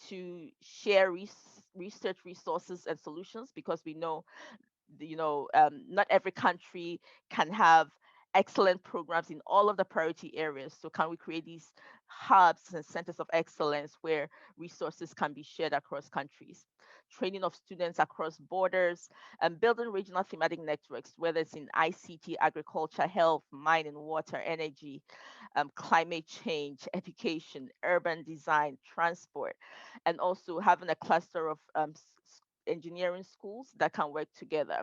to share research resources and solutions, because we know, not every country can have excellent programs in all of the priority areas. So can we create these hubs and centers of excellence where resources can be shared across countries? Training of students across borders, and building regional thematic networks, whether it's in ICT, agriculture, health, mining, water, energy, climate change, education, urban design, transport, and also having a cluster of engineering schools that can work together.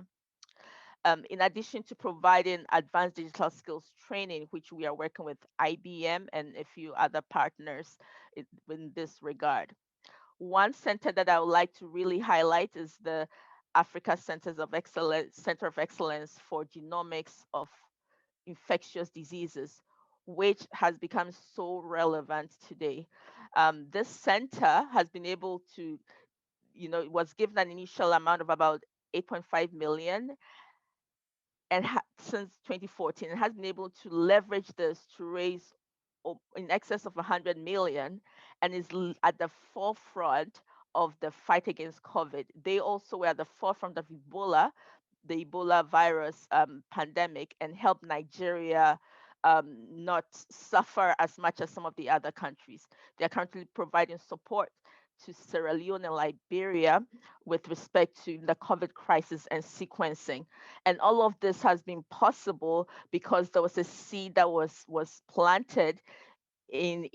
In addition to providing advanced digital skills training, which we are working with IBM and a few other partners in this regard. One center that I would like to really highlight is the Africa Centers of Excellence, Center of Excellence for Genomics of Infectious Diseases, which has become so relevant today. This center has been able to, it was given an initial amount of about 8.5 million, and since 2014, it has been able to leverage this to raise in excess of 100 million, and is at the forefront of the fight against COVID. They also were at the forefront of Ebola, the Ebola virus pandemic, and helped Nigeria not suffer as much as some of the other countries. They are currently providing support to Sierra Leone and Liberia with respect to the COVID crisis and sequencing. And all of this has been possible because there was a seed that was planted in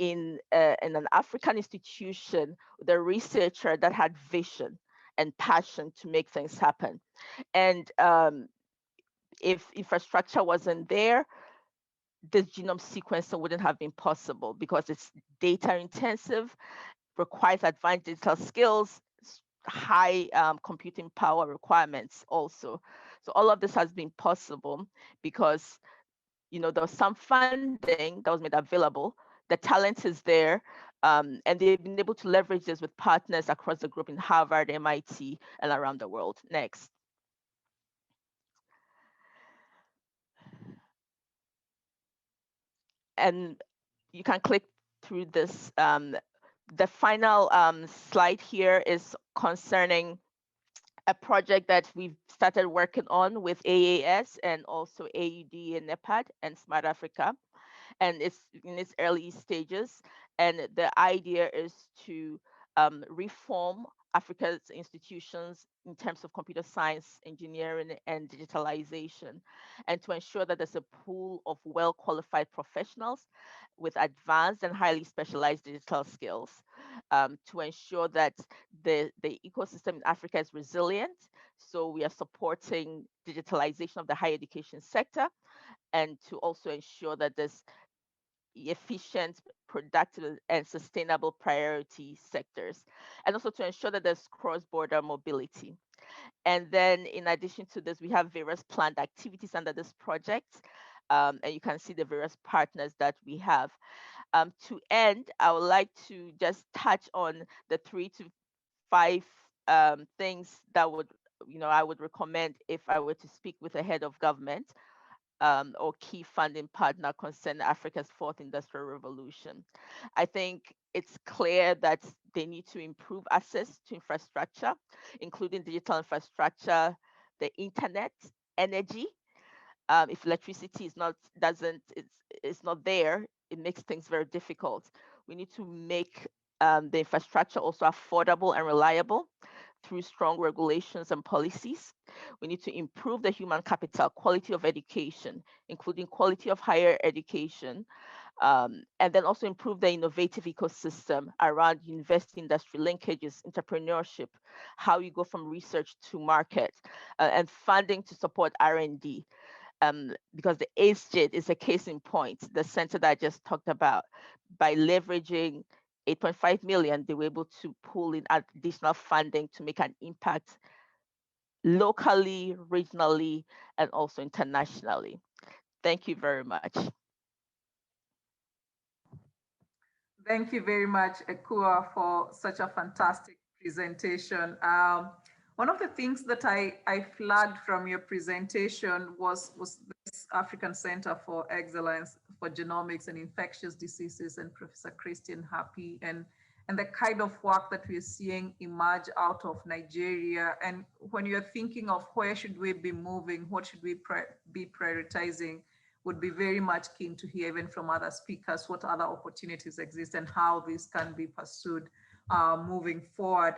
an African institution, the researcher that had vision and passion to make things happen. And if infrastructure wasn't there, this genome sequencer wouldn't have been possible because it's data intensive, requires advanced digital skills, high computing power requirements also. So all of this has been possible because there was some funding that was made available, the talent is there, and they've been able to leverage this with partners across the group in Harvard, MIT, and around the world. Next. And you can click through this. The final slide here is concerning a project that we've started working on with AAS and also AUD and NEPAD and Smart Africa. And it's in its early stages. And the idea is to reform Africa's institutions in terms of computer science, engineering, and digitalization, and to ensure that there's a pool of well-qualified professionals with advanced and highly specialized digital skills, to ensure that the ecosystem in Africa is resilient. So we are supporting digitalization of the higher education sector, and to also ensure that there's efficient, productive, and sustainable priority sectors, and also to ensure that there's cross-border mobility. And then in addition to this, we have various planned activities under this project, and you can see the various partners that we have. To end, I would like to just touch on the 3 to 5 things that I would recommend if I were to speak with a head of government or key funding partner concerning Africa's fourth industrial revolution. I think it's clear that they need to improve access to infrastructure, including digital infrastructure, the internet, energy. If electricity is not there, it makes things very difficult. We need to make the infrastructure also affordable and reliable through strong regulations and policies. We need to improve the human capital, quality of education, including quality of higher education, and then also improve the innovative ecosystem around university industry linkages, entrepreneurship, how you go from research to market, and funding to support R&D. Because the ACEJIT is a case in point, the center that I just talked about. By leveraging 8.5 million, they were able to pull in additional funding to make an impact locally, regionally, and also internationally. Thank you very much. Thank you very much, Akua, for such a fantastic presentation. One of the things that I flagged from your presentation was this African Center for Excellence for Genomics and Infectious Diseases, and Professor Christian Happy, and the kind of work that we're seeing emerge out of Nigeria. And when you're thinking of where should we be moving, what should we be prioritizing, would be very much keen to hear even from other speakers what other opportunities exist and how this can be pursued moving forward.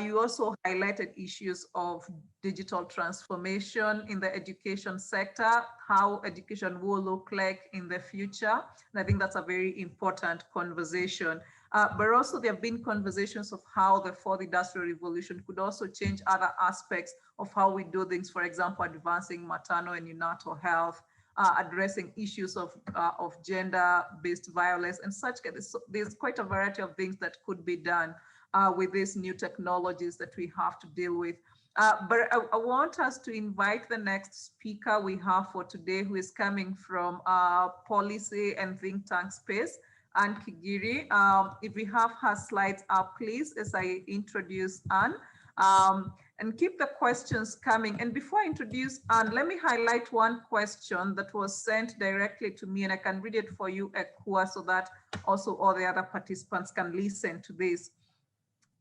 You also highlighted issues of digital transformation in the education sector, how education will look like in the future. And I think that's a very important conversation. But also there have been conversations of how the fourth industrial revolution could also change other aspects of how we do things, for example, advancing maternal and neonatal health, addressing issues of gender-based violence and such. There's quite a variety of things that could be done with these new technologies that we have to deal with. But I want us to invite the next speaker we have for today, who is coming from policy and think tank space, Anne Kigiri. If we have her slides up, please, as I introduce Anne. And keep the questions coming. And before I introduce Anne, let me highlight one question that was sent directly to me, and I can read it for you, Akua, so that also all the other participants can listen to this.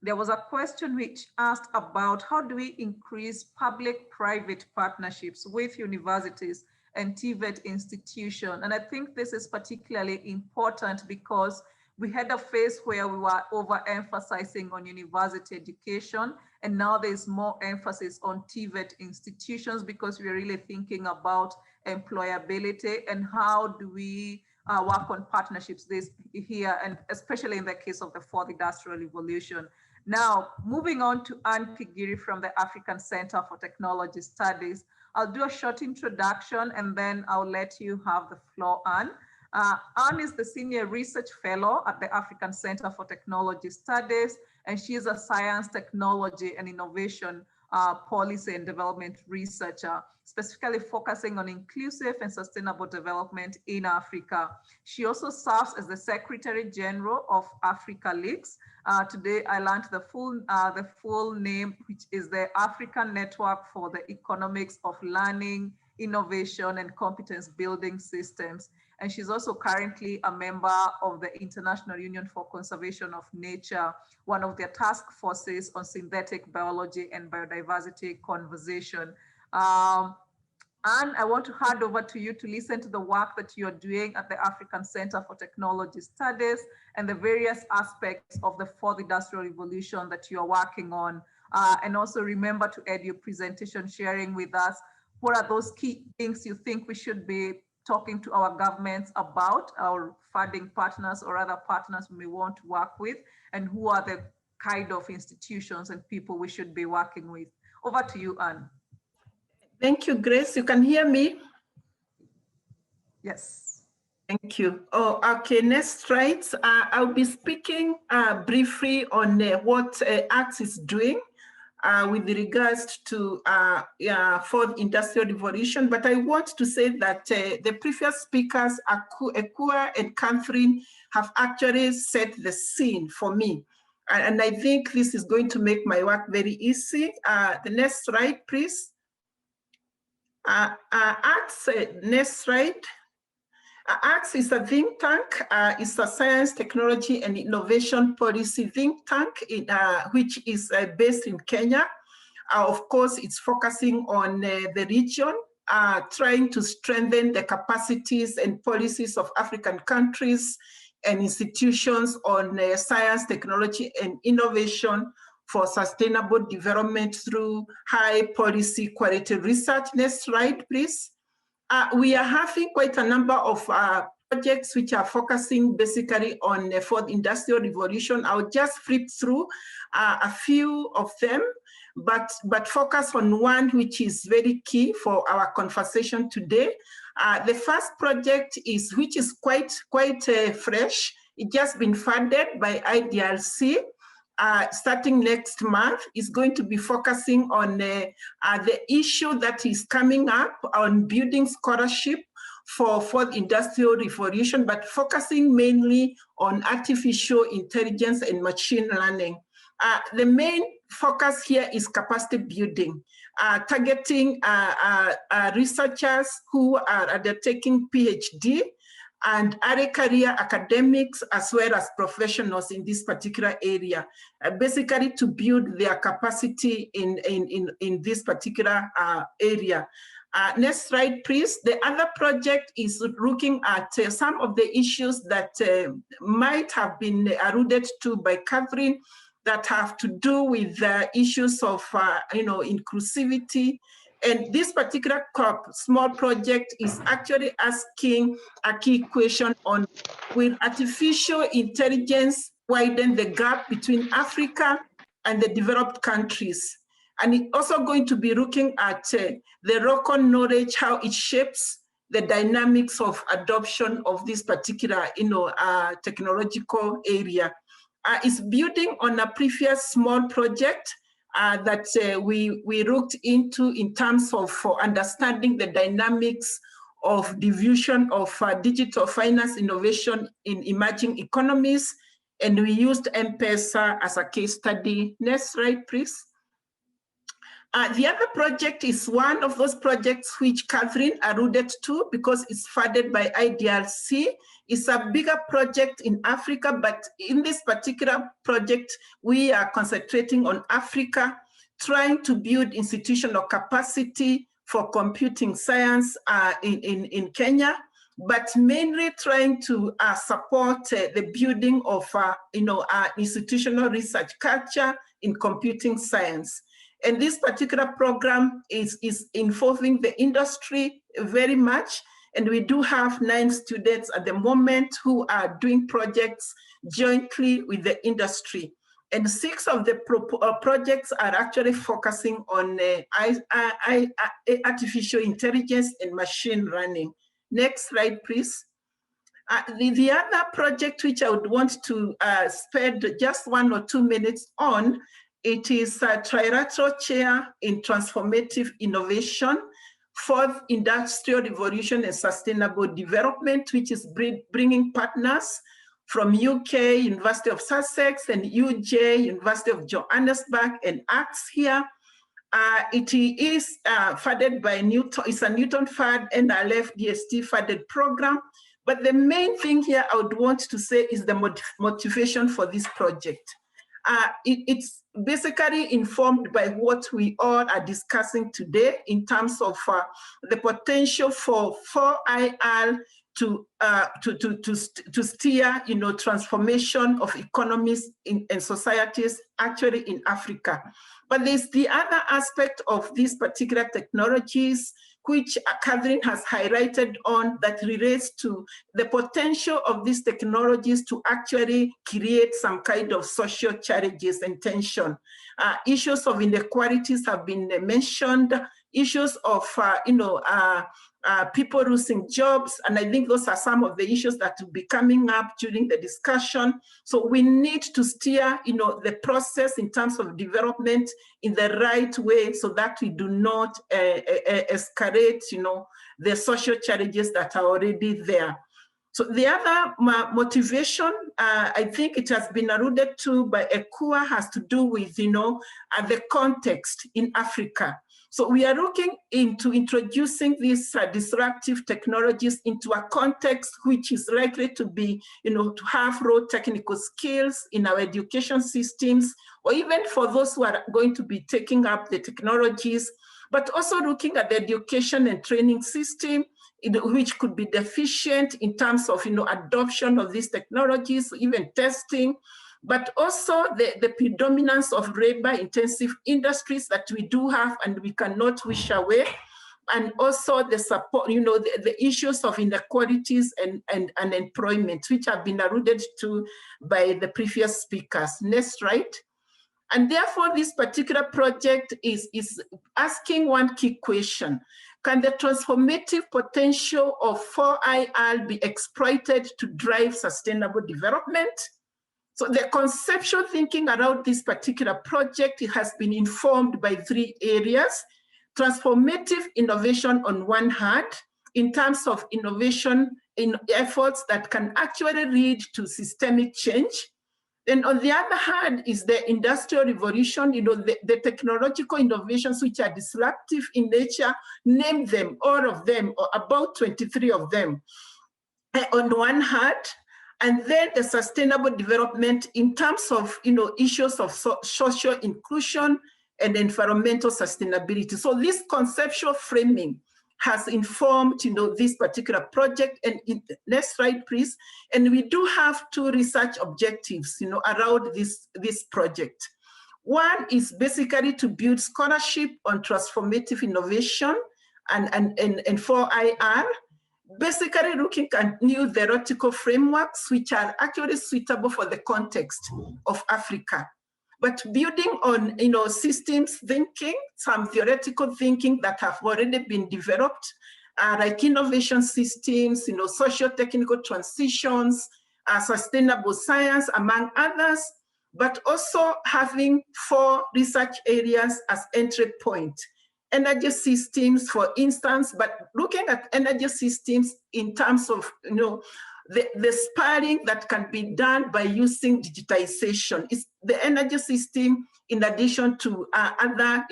There was a question which asked about how do we increase public-private partnerships with universities and TVET institutions. And I think this is particularly important because we had a phase where we were overemphasizing on university education, and now there's more emphasis on TVET institutions because we're really thinking about employability and how do we work on partnerships this here, and especially in the case of the fourth industrial revolution. Now, moving on to Anne Kigiri from the African Center for Technology Studies. I'll do a short introduction and then I'll let you have the floor, Anne. Anne is the Senior Research Fellow at the African Center for Technology Studies, and she is a science, technology, and innovation policy and development researcher, specifically focusing on inclusive and sustainable development in Africa. She also serves as the Secretary General of Africa Leaks. Today, I learned the full name, which is the African Network for the Economics of Learning, Innovation, and Competence Building Systems. And she's also currently a member of the International Union for Conservation of Nature, one of their task forces on synthetic biology and biodiversity conservation. Anne, I want to hand over to you to listen to the work that you're doing at the African Center for Technology Studies and the various aspects of the fourth industrial revolution that you're working on. And also remember to add your presentation, sharing with us what are those key things you think we should be talking to our governments about, our funding partners or other partners we may want to work with, and who are the kind of institutions and people we should be working with. Over to you, Anne. Thank you, Grace. You can hear me? Yes. Thank you. Oh, okay, next slide. I'll be speaking briefly on what ACT is doing with regards to fourth industrial revolution. But I want to say that the previous speakers, Akua and Catherine, have actually set the scene for me. And I think this is going to make my work very easy. The next slide, please. ACTS, next slide. ACTS is a think tank. It's a science, technology, and innovation policy think tank, which is based in Kenya. Of course, it's focusing on the region, trying to strengthen the capacities and policies of African countries and institutions on science, technology, and innovation for sustainable development through high policy quality research. Next slide, please. We are having quite a number of projects which are focusing basically on the fourth industrial revolution. I'll just flip through a few of them, but focus on one which is very key for our conversation today. The first project is, which is quite fresh. It just been funded by IDRC. Starting next month, is going to be focusing on the issue that is coming up on building scholarship for fourth industrial revolution, but focusing mainly on artificial intelligence and machine learning. The main focus here is capacity building, targeting researchers who are undertaking PhD and early career academics as well as professionals in this particular area, basically to build their capacity in this particular area. Next slide, please. The other project is looking at some of the issues that might have been alluded to by Catherine, that have to do with issues of inclusivity. And this particular small project is actually asking a key question on, will artificial intelligence widen the gap between Africa and the developed countries? And it's also going to be looking at the local knowledge, how it shapes the dynamics of adoption of this particular technological area. It's building on a previous small project that we looked into in terms of understanding the dynamics of diffusion of digital finance innovation in emerging economies. And we used M-Pesa as a case study. Next slide, please. The other project is one of those projects which Catherine alluded to because it's funded by IDRC. It's a bigger project in Africa, but in this particular project, we are concentrating on Africa, trying to build institutional capacity for computing science in Kenya, but mainly trying to support the building of institutional research culture in computing science. And this particular program is involving the industry very much. And we do have 9 students at the moment who are doing projects jointly with the industry. And 6 of the projects are actually focusing on artificial intelligence and machine learning. Next slide, please. The other project which I would want to spend just 1 or 2 minutes on, it is a Triathlon Chair in Transformative Innovation, 4th Industrial Revolution and Sustainable Development, which is bringing partners from UK, University of Sussex, and UJ, University of Johannesburg, and ACTS here. It is funded by Newton, it's a Newton Fund, NLF, DST funded program. But the main thing here I would want to say is the motivation for this project. It's basically informed by what we all are discussing today in terms of the potential for 4IR to steer, transformation of economies and societies actually in Africa. But there's the other aspect of these particular technologies, which Catherine has highlighted on, that relates to the potential of these technologies to actually create some kind of social challenges and tension. Issues of inequalities have been mentioned, issues of people losing jobs, and I think those are some of the issues that will be coming up during the discussion. So we need to steer, the process in terms of development in the right way so that we do not escalate, the social challenges that are already there. So the other motivation, I think it has been alluded to by Akua, has to do with, the context in Africa. So we are looking into introducing these disruptive technologies into a context which is likely to be, to have raw technical skills in our education systems, or even for those who are going to be taking up the technologies, but also looking at the education and training system, which could be deficient in terms of, adoption of these technologies, even testing, but also the predominance of labor-intensive industries that we do have and we cannot wish away, and also the support, the issues of inequalities and unemployment, which have been alluded to by the previous speakers. Next slide. And therefore, this particular project is asking one key question. Can the transformative potential of 4IR be exploited to drive sustainable development? So the conceptual thinking around this particular project, it has been informed by 3 areas. Transformative innovation on one hand, in terms of innovation in efforts that can actually lead to systemic change. Then on the other hand is the industrial revolution, the technological innovations which are disruptive in nature, name them, all of them, or about 23 of them on one hand. And then the sustainable development in terms of, issues of social inclusion and environmental sustainability. So this conceptual framing has informed, this particular project. And next slide, please. And we do have 2 research objectives, around this project. One is basically to build scholarship on transformative innovation and 4IR. Basically looking at new theoretical frameworks which are actually suitable for the context of Africa, but building on systems thinking, some theoretical thinking that have already been developed, like innovation systems, social technical transitions, sustainable science, among others, but also having 4 research areas as entry point. Energy systems, for instance, but looking at energy systems in terms of, the sparring that can be done by using digitization. It's the energy system, in addition to other,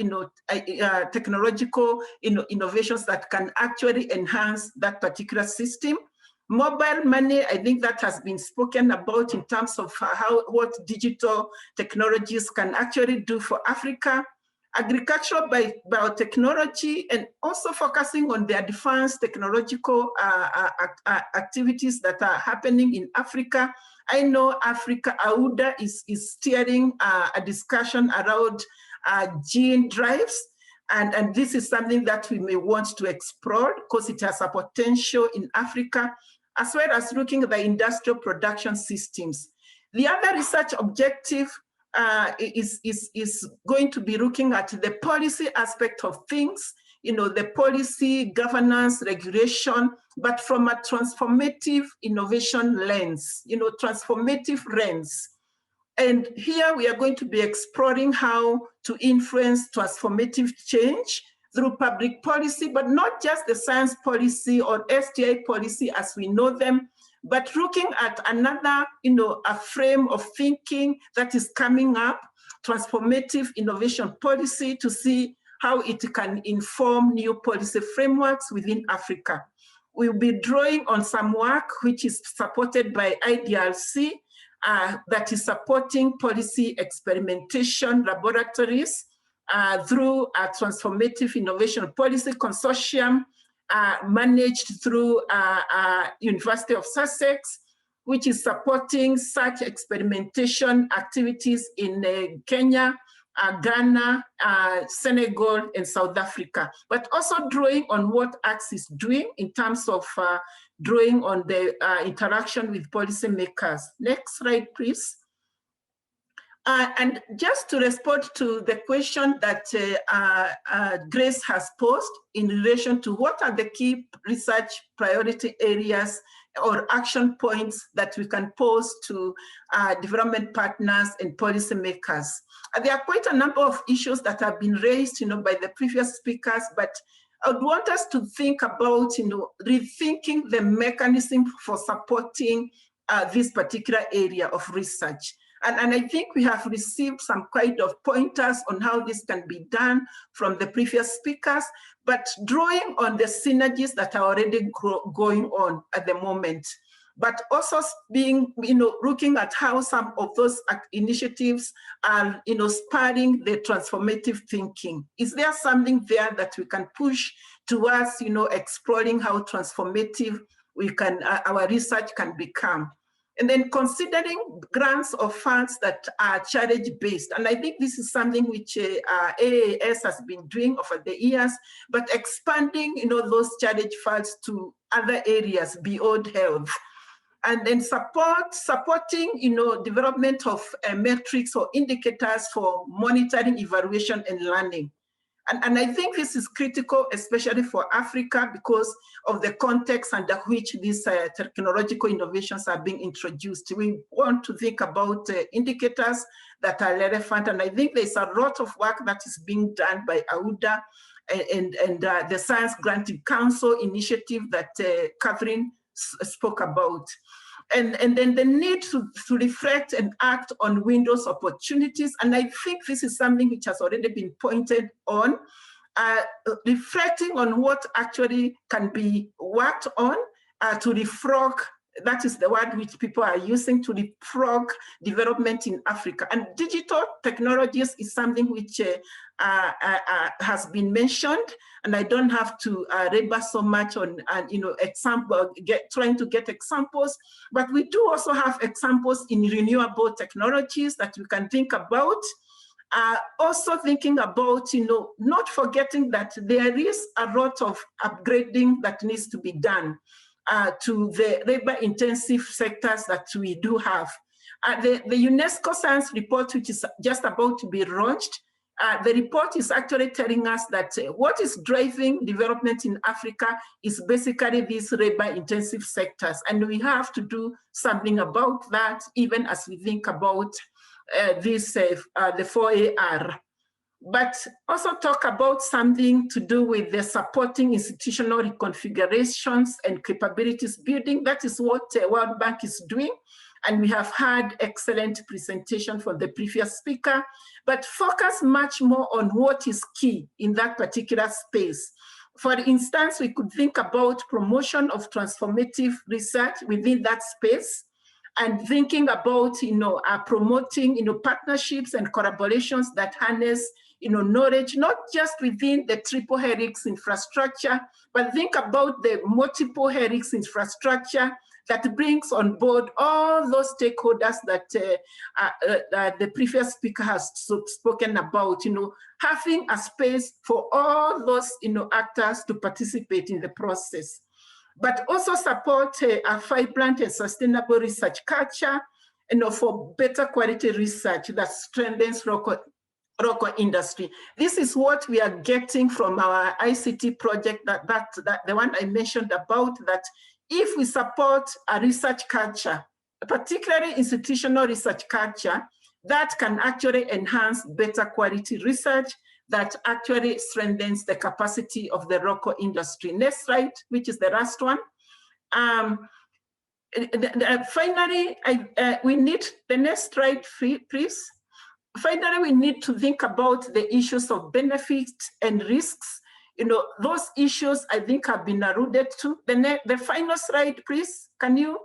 technological innovations that can actually enhance that particular system. Mobile money, I think that has been spoken about in terms of what digital technologies can actually do for Africa. Agricultural biotechnology, and also focusing on the advanced technological activities that are happening in Africa. I know AUDA is steering a discussion around gene drives, and this is something that we may want to explore because it has a potential in Africa, as well as looking at the industrial production systems. The other research objective is going to be looking at the policy aspect of things, the policy, governance, regulation, but from a transformative innovation lens, transformative lens. And here we are going to be exploring how to influence transformative change through public policy, but not just the science policy or STI policy as we know them, but looking at another, a frame of thinking that is coming up, transformative innovation policy, to see how it can inform new policy frameworks within Africa. We'll be drawing on some work which is supported by IDRC, that is supporting policy experimentation laboratories through a transformative innovation policy consortium managed through University of Sussex, which is supporting such experimentation activities in Kenya, Ghana, Senegal, and South Africa, but also drawing on what ACS is doing in terms of drawing on the interaction with policymakers. Next slide, please. And just to respond to the question that Grace has posed in relation to what are the key research priority areas or action points that we can pose to development partners and policymakers. There are quite a number of issues that have been raised, by the previous speakers, but I would want us to think about, rethinking the mechanism for supporting this particular area of research. And I think we have received some kind of pointers on how this can be done from the previous speakers, but drawing on the synergies that are already going on at the moment, but also being, looking at how some of those initiatives are, spurring the transformative thinking. Is there something there that we can push towards, exploring how transformative we can, our research can become? And then considering grants or funds that are challenge-based. And I think this is something which AAS has been doing over the years, but expanding, those challenge funds to other areas beyond health. And then supporting, development of metrics or indicators for monitoring, evaluation, and learning. And I think this is critical, especially for Africa, because of the context under which these technological innovations are being introduced. We want to think about indicators that are relevant, and I think there's a lot of work that is being done by AUDA and the Science Granting Council initiative that Catherine spoke about. And then the need to reflect and act on windows opportunities. And I think this is something which has already been pointed on, reflecting on what actually can be worked on to leapfrog, that is the word which people are using, to leapfrog development in Africa. And digital technologies is something which has been mentioned, and I don't have to labor so much on trying to get examples, but we do also have examples in renewable technologies that we can think about. Also thinking about, not forgetting that there is a lot of upgrading that needs to be done to the labor-intensive sectors that we do have. The UNESCO science report, which is just about to be launched, the report is actually telling us that what is driving development in Africa is basically these labor-intensive sectors. And we have to do something about that, even as we think about the 4AR. But also talk about something to do with the supporting institutional reconfigurations and capabilities building. That is what World Bank is doing. And we have had excellent presentation from the previous speaker, but focus much more on what is key in that particular space. For instance, we could think about promotion of transformative research within that space, and thinking about, promoting, partnerships and collaborations that harness, knowledge, not just within the triple helix infrastructure, but think about the multiple helix infrastructure that brings on board all those stakeholders that the previous speaker has spoken about, having a space for all those, actors to participate in the process. But also support a vibrant and sustainable research culture, for better quality research that strengthens local industry. This is what we are getting from our ICT project, that the one I mentioned about, that if we support a research culture, particularly institutional research culture, that can actually enhance better quality research that actually strengthens the capacity of the local industry. Next slide, which is the last one. Finally, we need the next slide, please. Finally, we need to think about the issues of benefits and risks. Those issues I think have been alluded to. The final slide, please. Can you?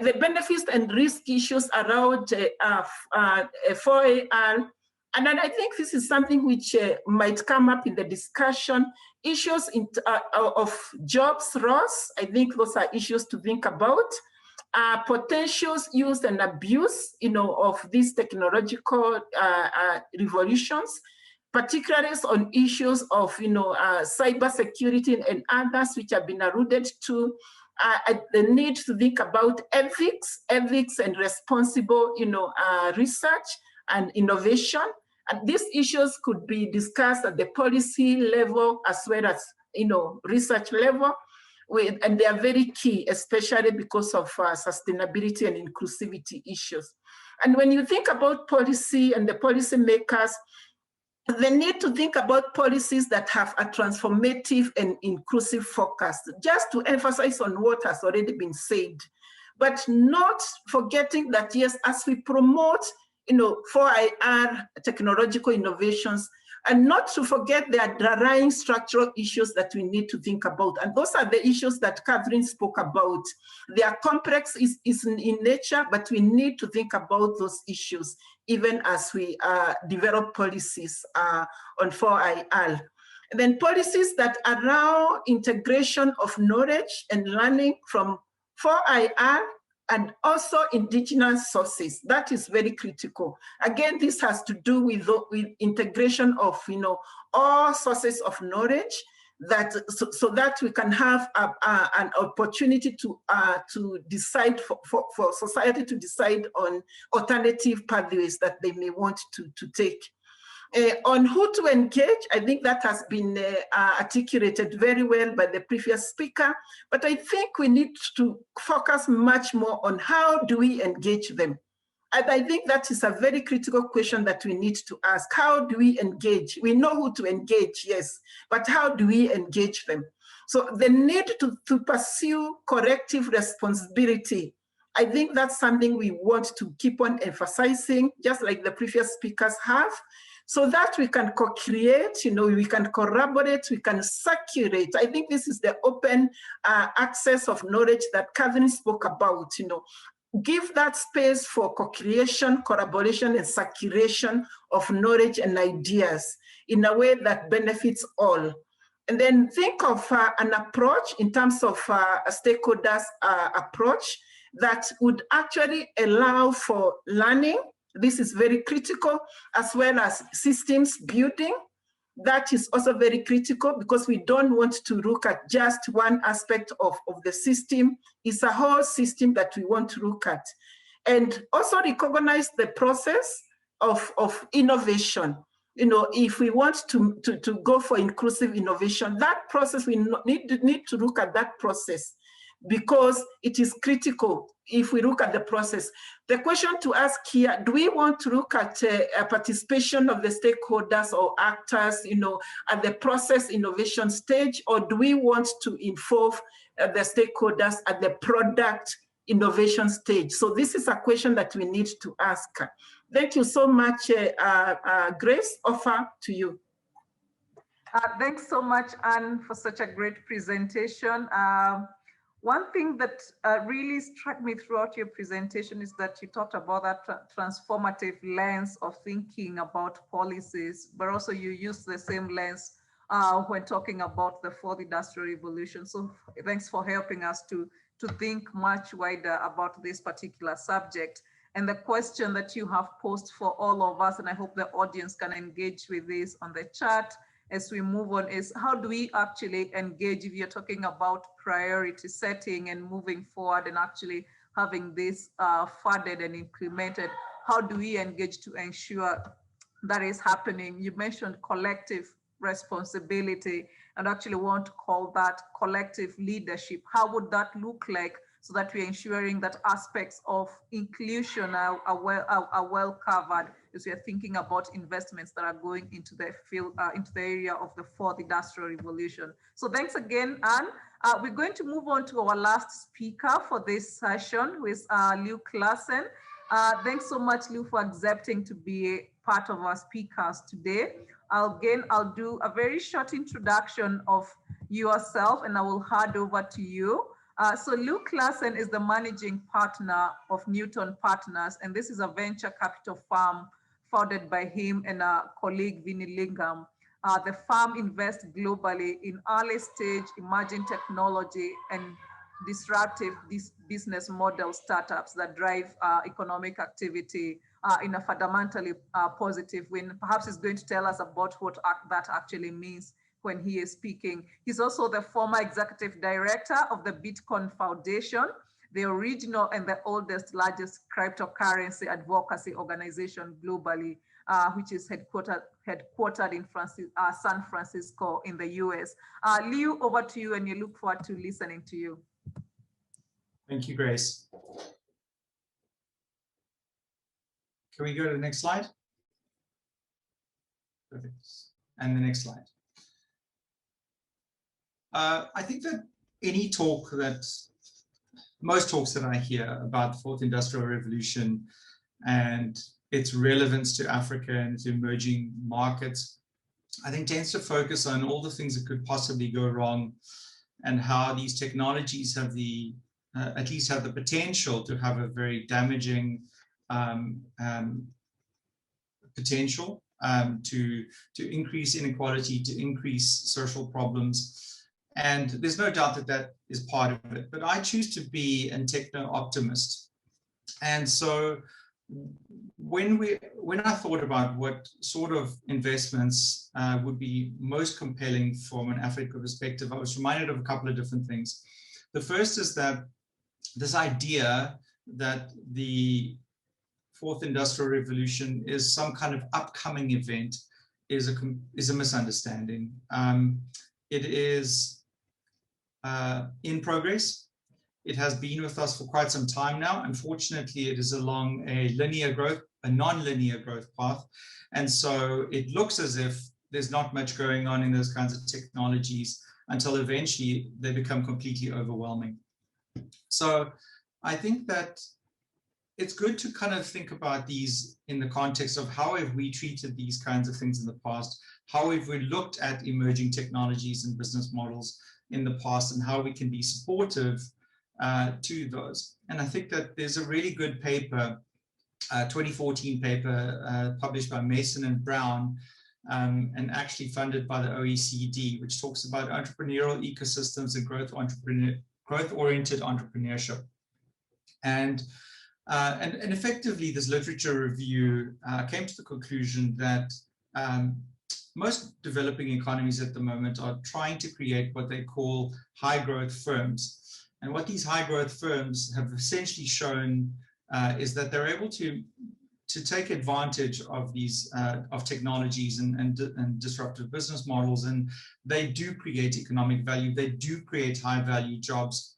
The benefits and risk issues around 4AR. And then I think this is something which might come up in the discussion. Issues of jobs loss, I think those are issues to think about. Potentials, use and abuse, of these technological revolutions, particularly on issues of, cyber security and others which have been alluded to. The need to think about ethics and responsible, research and innovation. And these issues could be discussed at the policy level as well as, research level. And they are very key, especially because of sustainability and inclusivity issues. And when you think about policy and the policymakers, they need to think about policies that have a transformative and inclusive focus, just to emphasize on what has already been said, but not forgetting that, yes, as we promote 4IR technological innovations, and not to forget the underlying structural issues that we need to think about. And those are the issues that Catherine spoke about. They are complex in nature, but we need to think about those issues even as we develop policies on 4IR. And then policies that allow integration of knowledge and learning from 4IR and also indigenous sources. That is very critical. Again, this has to do with integration of all sources of knowledge, that so that we can have an opportunity to decide for society to decide on alternative pathways that they may want to take. On who to engage, I think that has been articulated very well by the previous speaker, but I think we need to focus much more on how do we engage them. And I think that is a very critical question that we need to ask. How do we engage? We know who to engage, yes, but how do we engage them? So the need to pursue corrective responsibility, I think that's something we want to keep on emphasizing, just like the previous speakers have, so that we can co-create, we can collaborate, we can circulate. I think this is the open access of knowledge that Catherine spoke about, give that space for co-creation, collaboration, and circulation of knowledge and ideas in a way that benefits all. And then think of an approach in terms of a stakeholders approach that would actually allow for learning. This is very critical, as well as systems building. That is also very critical because we don't want to look at just one aspect of the system. It's a whole system that we want to look at. And also recognize the process of innovation. If we want to go for inclusive innovation, that process, we need to look at that process. because it is critical if we look at the process. The question to ask here, do we want to look at a participation of the stakeholders or actors, at the process innovation stage, or do we want to involve the stakeholders at the product innovation stage? So this is a question that we need to ask. Thank you so much, Grace. Offer to you. Thanks so much, Anne, for such a great presentation. One thing that really struck me throughout your presentation is that you talked about that transformative lens of thinking about policies, but also you use the same lens when talking about the fourth industrial revolution. So thanks for helping us to think much wider about this particular subject. And the question that you have posed for all of us, and I hope the audience can engage with this on the chat as we move on, is how do we actually engage if you're talking about priority setting and moving forward and actually having this funded and implemented? How do we engage to ensure that is happening? You mentioned collective responsibility, and actually want to call that collective leadership. How would that look like so that we're ensuring that aspects of inclusion are well covered as we are thinking about investments that are going into the field, into the area of the fourth industrial revolution? So thanks again, Anne. We're going to move on to our last speaker for this session, with Liu Klassen. Thanks so much, Liu, for accepting to be a part of our speakers today. I'll do a very short introduction of yourself and I will hand over to you. So Liu Klassen is the managing partner of Newton Partners, and this is a venture capital firm founded by him and a colleague, Vinny Lingham. The firm invests globally in early stage emerging technology and disruptive business model startups that drive economic activity in a fundamentally positive way. Perhaps he's going to tell us about what that actually means when he is speaking. He's also the former executive director of the Bitcoin Foundation, the original and the oldest, largest cryptocurrency advocacy organization globally, which is headquartered in San Francisco in the US. Liu, over to you, and you look forward to listening to you. Thank you, Grace. Can we go to the next slide? Perfect. And the next slide. I think that most talks that I hear about the fourth industrial revolution and its relevance to Africa and its emerging markets, I think tends to focus on all the things that could possibly go wrong and how these technologies have at least have the potential to have a very damaging potential to increase inequality, to increase social problems. And there's no doubt that that is part of it, but I choose to be a techno-optimist. And so when I thought about what sort of investments would be most compelling from an Africa perspective, I was reminded of a couple of different things. The first is that this idea that the fourth industrial revolution is some kind of upcoming event is a misunderstanding. It is in progress. It has been with us for quite some time now. Unfortunately, it is along a non-linear growth path. And so it looks as if there's not much going on in those kinds of technologies until eventually they become completely overwhelming. So I think that it's good to kind of think about these in the context of how have we treated these kinds of things in the past, how have we looked at emerging technologies and business models in the past, and how we can be supportive to those. And I think that there's a really good paper, 2014 paper published by Mason and Brown, and actually funded by the OECD, which talks about entrepreneurial ecosystems and growth-oriented entrepreneurship. And effectively, this literature review came to the conclusion that most developing economies at the moment are trying to create what they call high growth firms. And what these high growth firms have essentially shown is that they're able to take advantage of these of technologies and disruptive business models, and they do create economic value. They do create high value jobs.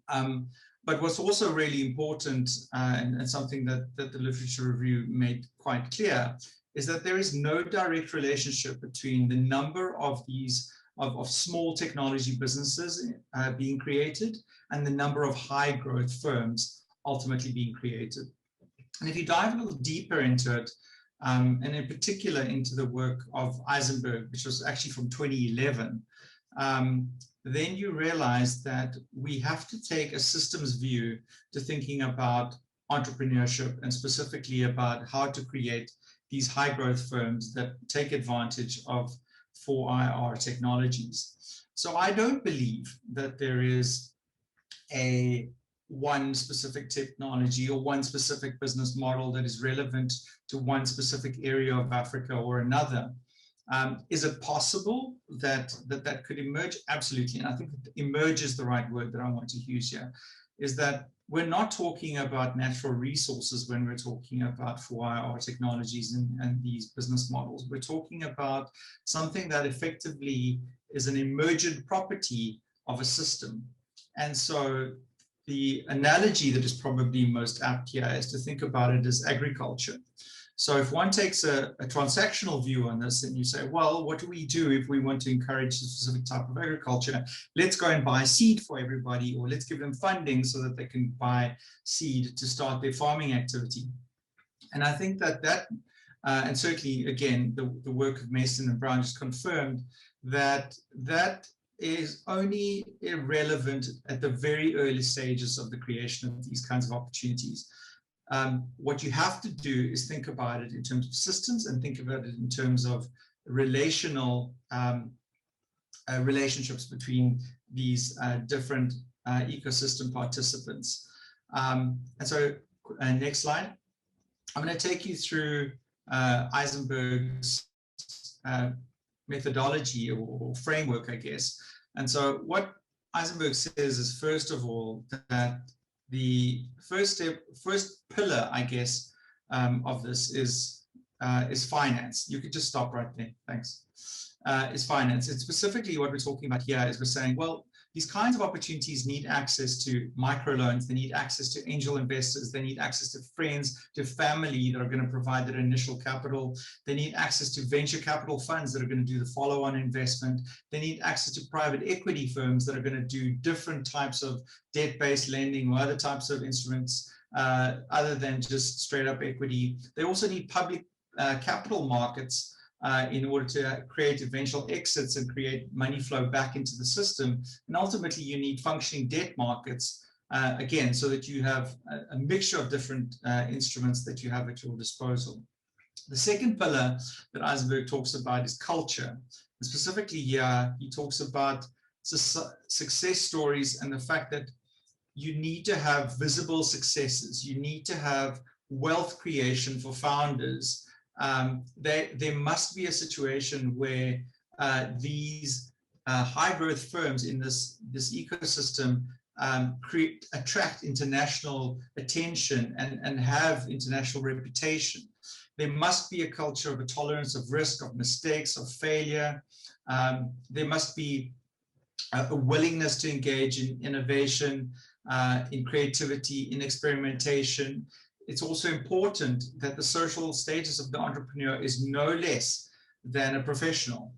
But what's also really important, and something that the literature review made quite clear, is that there is no direct relationship between the number of these of small technology businesses being created and the number of high growth firms ultimately being created. And if you dive a little deeper into it, and in particular into the work of Eisenberg, which was actually from 2011, then you realize that we have to take a systems view to thinking about entrepreneurship and specifically about how to create these high growth firms that take advantage of 4IR technologies. So I don't believe that there is one specific technology or one specific business model that is relevant to one specific area of Africa or another. Is it possible that could emerge? Absolutely. And I think emerge is the right word that I want to use here, is that we're not talking about natural resources when we're talking about 4IR technologies and these business models. We're talking about something that effectively is an emergent property of a system. And so the analogy that is probably most apt here is to think about it as agriculture. So if one takes a transactional view on this and you say, well, what do we do if we want to encourage a specific type of agriculture? Let's go and buy seed for everybody, or let's give them funding so that they can buy seed to start their farming activity. And I think that and certainly, again, the work of Mason and Brown just confirmed that is only irrelevant at the very early stages of the creation of these kinds of opportunities. What you have to do is think about it in terms of systems and think about it in terms of relational relationships between these different ecosystem participants. And so next slide. I'm going to take you through Eisenberg's methodology or framework, I guess. And so what Eisenberg says is, first of all, that the first pillar, I guess, of this is finance. You could just stop right there. Thanks. Is finance. And specifically what we're talking about here is we're saying, well, these kinds of opportunities need access to microloans. They need access to angel investors. They need access to friends, to family that are going to provide their initial capital. They need access to venture capital funds that are going to do the follow-on investment. They need access to private equity firms that are going to do different types of debt-based lending or other types of instruments other than just straight up equity. They also need public capital markets in order to create eventual exits and create money flow back into the system. And ultimately, you need functioning debt markets, again, so that you have a mixture of different instruments that you have at your disposal. The second pillar that Eisenberg talks about is culture. And specifically here, he talks about success stories and the fact that you need to have visible successes. You need to have wealth creation for founders. There must be a situation where these high growth firms in this ecosystem attract international attention and have international reputation. There must be a culture of a tolerance of risk, of mistakes, of failure. There must be a willingness to engage in innovation, in creativity, in experimentation. It's also important that the social status of the entrepreneur is no less than a professional.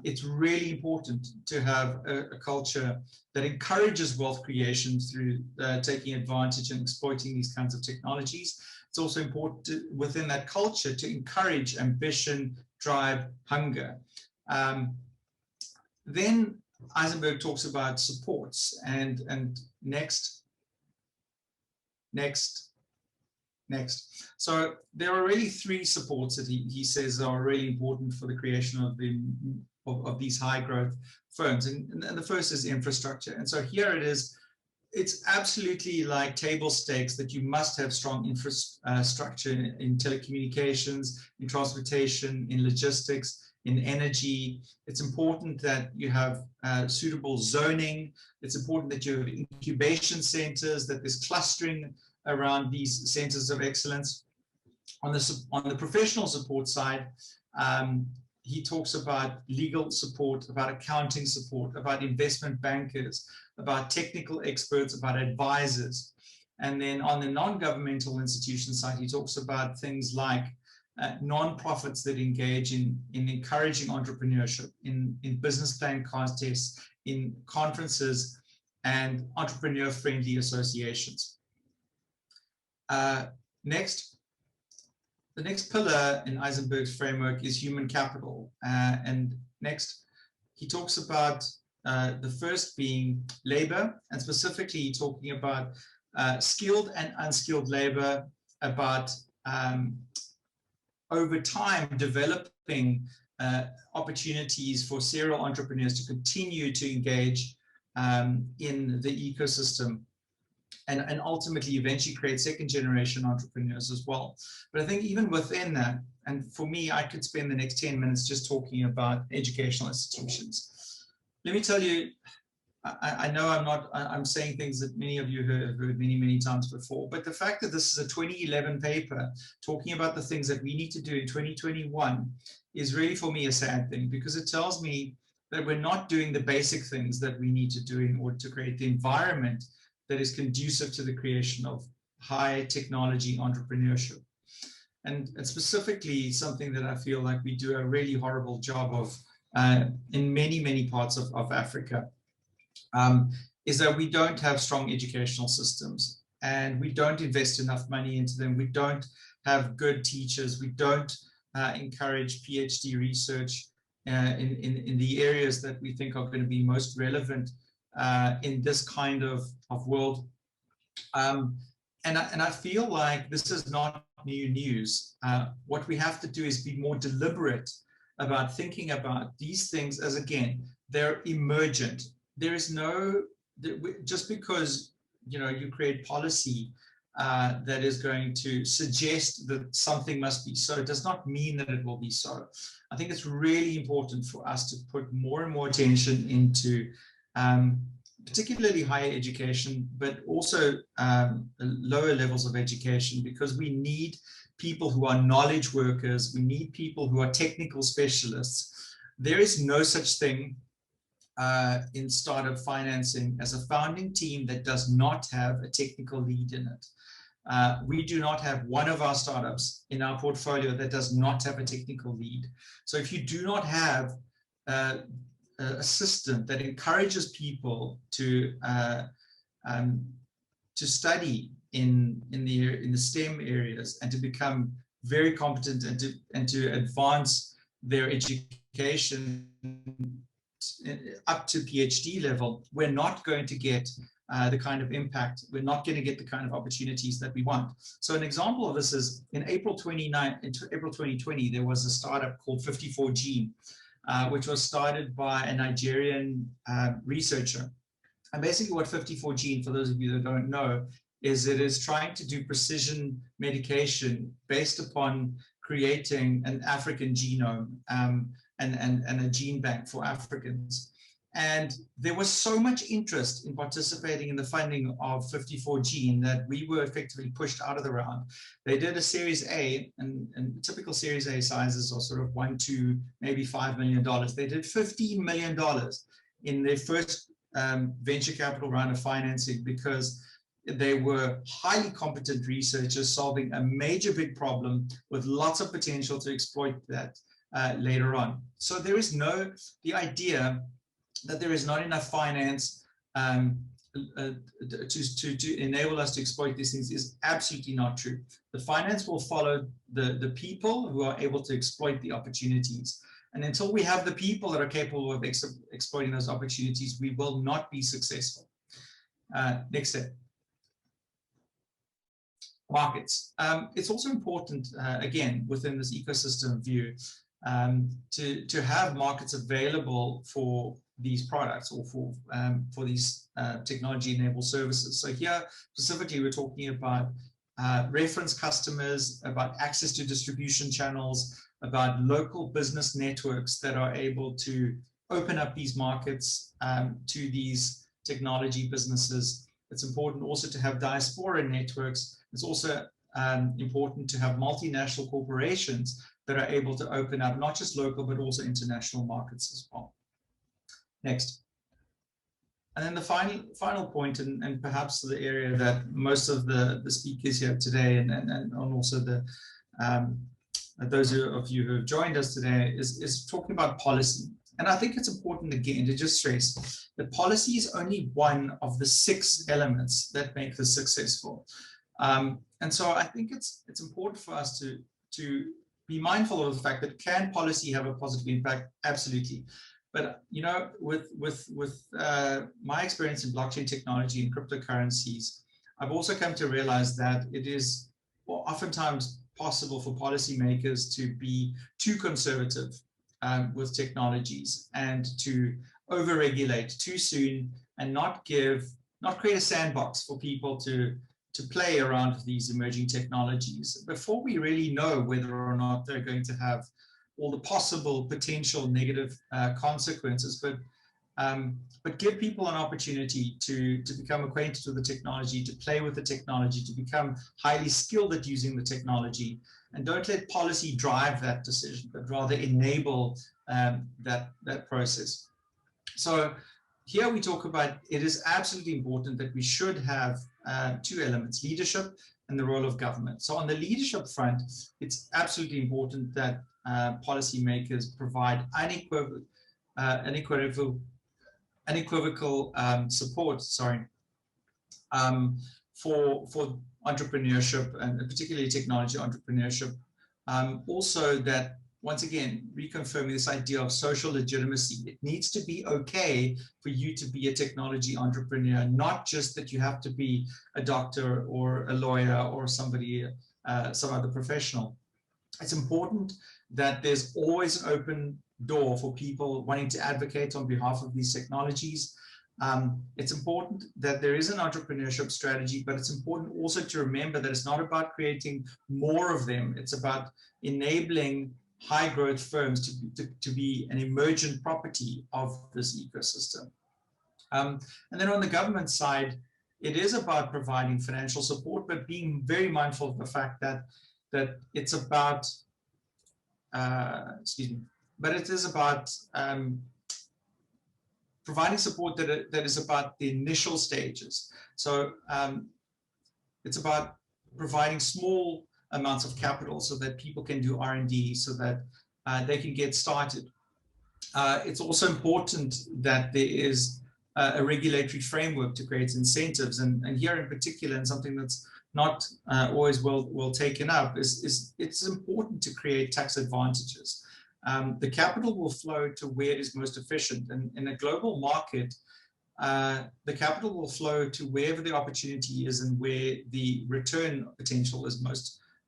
It's really important to have a culture that encourages wealth creation through taking advantage and exploiting these kinds of technologies. It's also important within that culture to encourage ambition, drive, hunger. Then Eisenberg talks about supports and next. So there are really three supports that he says are really important for the creation of these high growth firms. And the first is infrastructure. And so here it is, it's absolutely like table stakes that you must have strong infrastructure in telecommunications, in transportation, in logistics, in energy. It's important that you have suitable zoning. It's important that you have incubation centers, that there's clustering around these centers of excellence. On the professional support side, he talks about legal support, about accounting support, about investment bankers, about technical experts, about advisors. And then on the non-governmental institution side, he talks about things like non-profits that engage in encouraging entrepreneurship, in business plan contests, in conferences, and entrepreneur-friendly associations. Next. The next pillar in Eisenberg's framework is human capital. And next, he talks about the first being labor, and specifically talking about skilled and unskilled labor, about over time developing opportunities for serial entrepreneurs to continue to engage in the ecosystem, and ultimately eventually create second generation entrepreneurs as well. But I think even within that, and for me, I could spend the next 10 minutes just talking about educational institutions. Let me tell you, I know I'm saying things that many of you have heard many, many times before, but the fact that this is a 2011 paper talking about the things that we need to do in 2021 is really, for me, a sad thing, because it tells me that we're not doing the basic things that we need to do in order to create the environment that is conducive to the creation of high technology entrepreneurship. And specifically, something that I feel like we do a really horrible job of in many, many parts of Africa, is that we don't have strong educational systems, and we don't invest enough money into them. We don't have good teachers. We don't encourage PhD research in the areas that we think are going to be most relevant in this kind of world. And I feel like this is not new news. What we have to do is be more deliberate about thinking about these things as, again, they're emergent. There is no, just because you create policy that is going to suggest that something must be so, does not mean that it will be so. I think it's really important for us to put more and more attention into particularly higher education, but also lower levels of education, because we need people who are knowledge workers. We need people who are technical specialists. There is no such thing in startup financing as a founding team that does not have a technical lead in it. We do not have one of our startups in our portfolio that does not have a technical lead. So if you do not have a system that encourages people to study in the STEM areas and to become very competent and to advance their education up to PhD level, we're not going to get the kind of impact. We're not going to get the kind of opportunities that we want. So an example of this is in April 2020, there was a startup called 54 Gene, which was started by a Nigerian researcher. And basically what 54 Gene, for those of you that don't know, is it is trying to do precision medication based upon creating an African genome and a gene bank for Africans. And there was so much interest in participating in the funding of 54 Gene that we were effectively pushed out of the round. They did a Series A, and typical Series A sizes are sort of $1 to maybe $5 million. They did $15 million in their first venture capital round of financing, because they were highly competent researchers solving a major big problem with lots of potential to exploit that later on. So there is the idea that there is not enough finance to enable us to exploit these things is absolutely not true. The finance will follow the people who are able to exploit the opportunities. And until we have the people that are capable of exploiting those opportunities, we will not be successful. Next step. Markets. It's also important, again, within this ecosystem view, to have markets available for these products or for these technology-enabled services. So here, specifically, we're talking about reference customers, about access to distribution channels, about local business networks that are able to open up these markets to these technology businesses. It's important also to have diaspora networks. It's also important to have multinational corporations that are able to open up not just local, but also international markets as well. Next. And then the final point, and perhaps the area that most of the speakers here today, and also the those of you who have joined us today, is talking about policy. And I think it's important again to just stress that policy is only one of the 6 elements that make this successful. And so I think it's important for us to be mindful of the fact that can policy have a positive impact? Absolutely. But you know, with my experience in blockchain technology and cryptocurrencies, I've also come to realize that it is oftentimes possible for policymakers to be too conservative with technologies and to overregulate too soon and not create a sandbox for people to play around with these emerging technologies before we really know whether or not they're going to have all the possible potential negative consequences, but give people an opportunity to become acquainted with the technology, to play with the technology, to become highly skilled at using the technology, and don't let policy drive that decision, but rather enable that process. So here we talk about it is absolutely important that we should have 2 elements, leadership and the role of government. So on the leadership front, it's absolutely important that policymakers provide unequivocal support, for entrepreneurship and particularly technology entrepreneurship. Also that, once again, reconfirming this idea of social legitimacy. It needs to be okay for you to be a technology entrepreneur, not just that you have to be a doctor or a lawyer or somebody, some other professional. It's important that there's always an open door for people wanting to advocate on behalf of these technologies. It's important that there is an entrepreneurship strategy, but it's important also to remember that it's not about creating more of them. It's about enabling high growth firms to be an emergent property of this ecosystem. And then on the government side, it is about providing financial support, but being very mindful of the fact that it's about, but it is about providing support that is about the initial stages. So it's about providing small amounts of capital so that people can do R&D, so that they can get started. It's also important that there is a regulatory framework to create incentives, and here in particular, and something that's not always well taken up, is it's important to create tax advantages. The capital will flow to where it is most efficient, and in a global market, the capital will flow to wherever the opportunity is and where the return potential is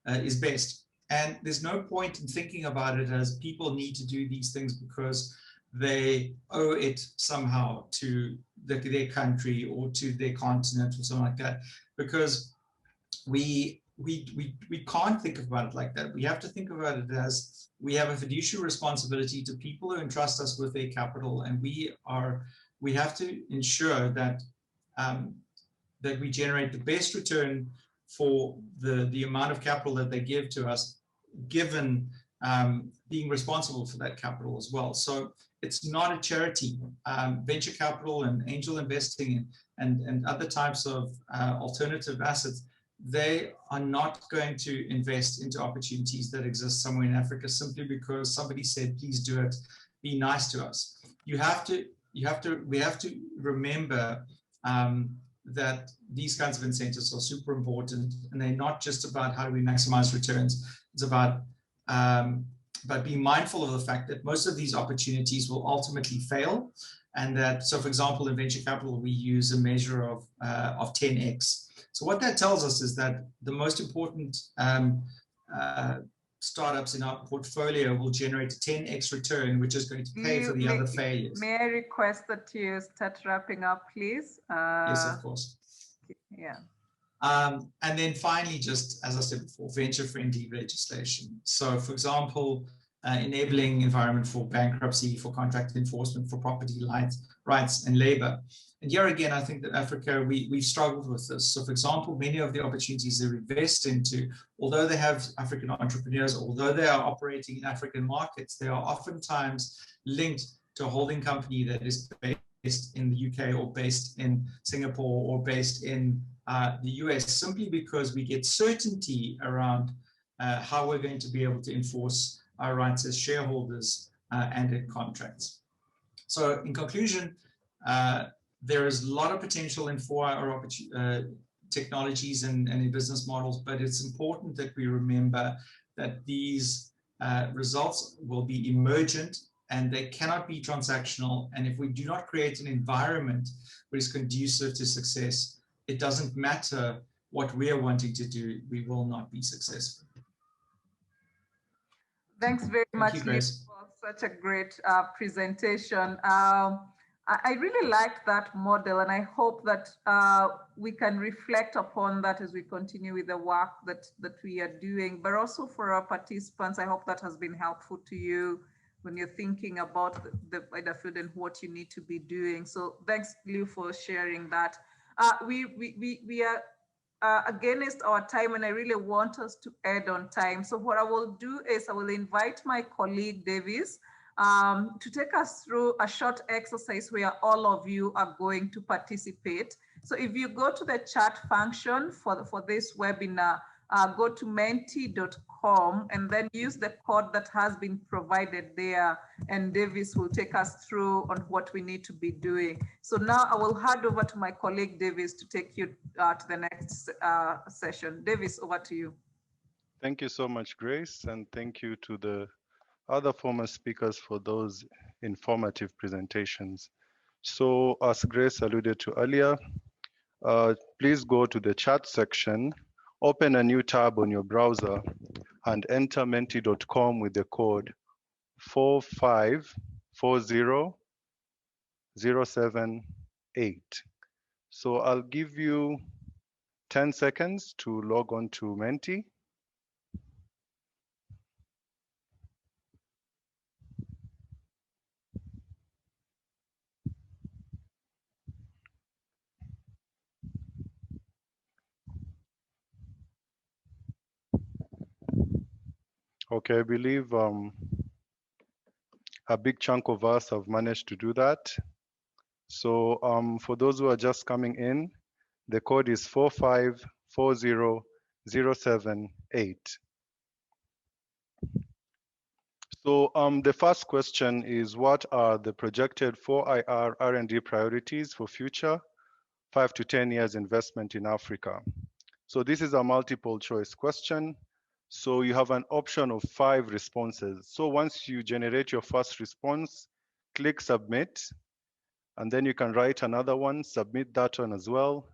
is best. And there's no point in thinking about it as people need to do these things because they owe it somehow to their country or to their continent or something like that, because we can't think about it like that. We have to think about it as we have a fiduciary responsibility to people who entrust us with their capital, and we have to ensure that that we generate the best return for the amount of capital that they give to us, given being responsible for that capital as well. So it's not a charity. Venture capital and angel investing and other types of alternative assets, they are not going to invest into opportunities that exist somewhere in Africa simply because somebody said, please do it, be nice to us. We have to remember that these kinds of incentives are super important, and they're not just about how do we maximize returns. It's about being mindful of the fact that most of these opportunities will ultimately fail, and that, so for example, in venture capital, we use a measure of 10x. So what that tells us is that the most important startups in our portfolio will generate a 10x return, which is going to pay for the other failures. May I request that you start wrapping up, please? Yes, of course. Yeah. And then finally, just as I said before, venture-friendly legislation. So for example, enabling environment for bankruptcy, for contract enforcement, for property rights and labor. And here again, I think that Africa, we've struggled with this. So for example, many of the opportunities they invest into, although they have African entrepreneurs, although they are operating in African markets, they are oftentimes linked to a holding company that is based in the UK or based in Singapore or based in the US, simply because we get certainty around how we're going to be able to enforce our rights as shareholders and in contracts. So in conclusion, there is a lot of potential in 4IR technologies and in business models, but it's important that we remember that these results will be emergent and they cannot be transactional. And if we do not create an environment which is conducive to success, it doesn't matter what we are wanting to do, we will not be successful. Thanks very much, Thank you, Grace, for such a great presentation. I really like that model, and I hope that we can reflect upon that as we continue with the work that we are doing. But also for our participants, I hope that has been helpful to you when you're thinking about the wider field and what you need to be doing. So thanks, Liu, for sharing that. We are against our time, and I really want us to add on time. So what I will do is I will invite my colleague Davis to take us through a short exercise where all of you are going to participate. So if you go to the chat function for this webinar, go to menti.com and then use the code that has been provided there, and Davis will take us through on what we need to be doing. So now I will hand over to my colleague Davis to take you to the next session. Davis, over to you. Thank you so much, Grace, and thank you to the other former speakers for those informative presentations. So as Grace alluded to earlier, please go to the chat section, open a new tab on your browser and enter menti.com with the code 4540078. So I'll give you 10 seconds to log on to Menti. Okay, I believe a big chunk of us have managed to do that. So for those who are just coming in, the code is 4540078. So the first question is, what are the projected 4IR R&D priorities for future 5 to 10 years investment in Africa? So this is a multiple choice question. So you have an option of 5 responses. So once you generate your first response, click submit, and then you can write another one, submit that one as well.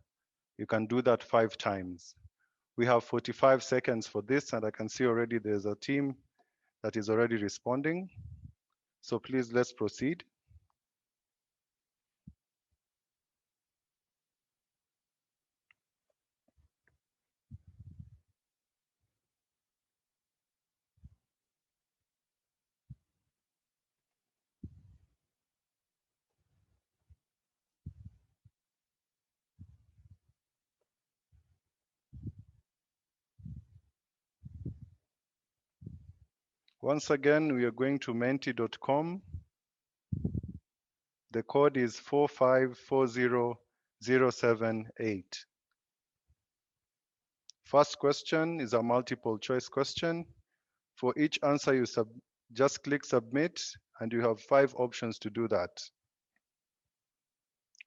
You can do that 5 times. We have 45 seconds for this, and I can see already there's a team that is already responding. So please, let's proceed. Once again, we are going to menti.com. The code is 4540078. First question is a multiple choice question. For each answer you just click submit, and you have 5 options to do that.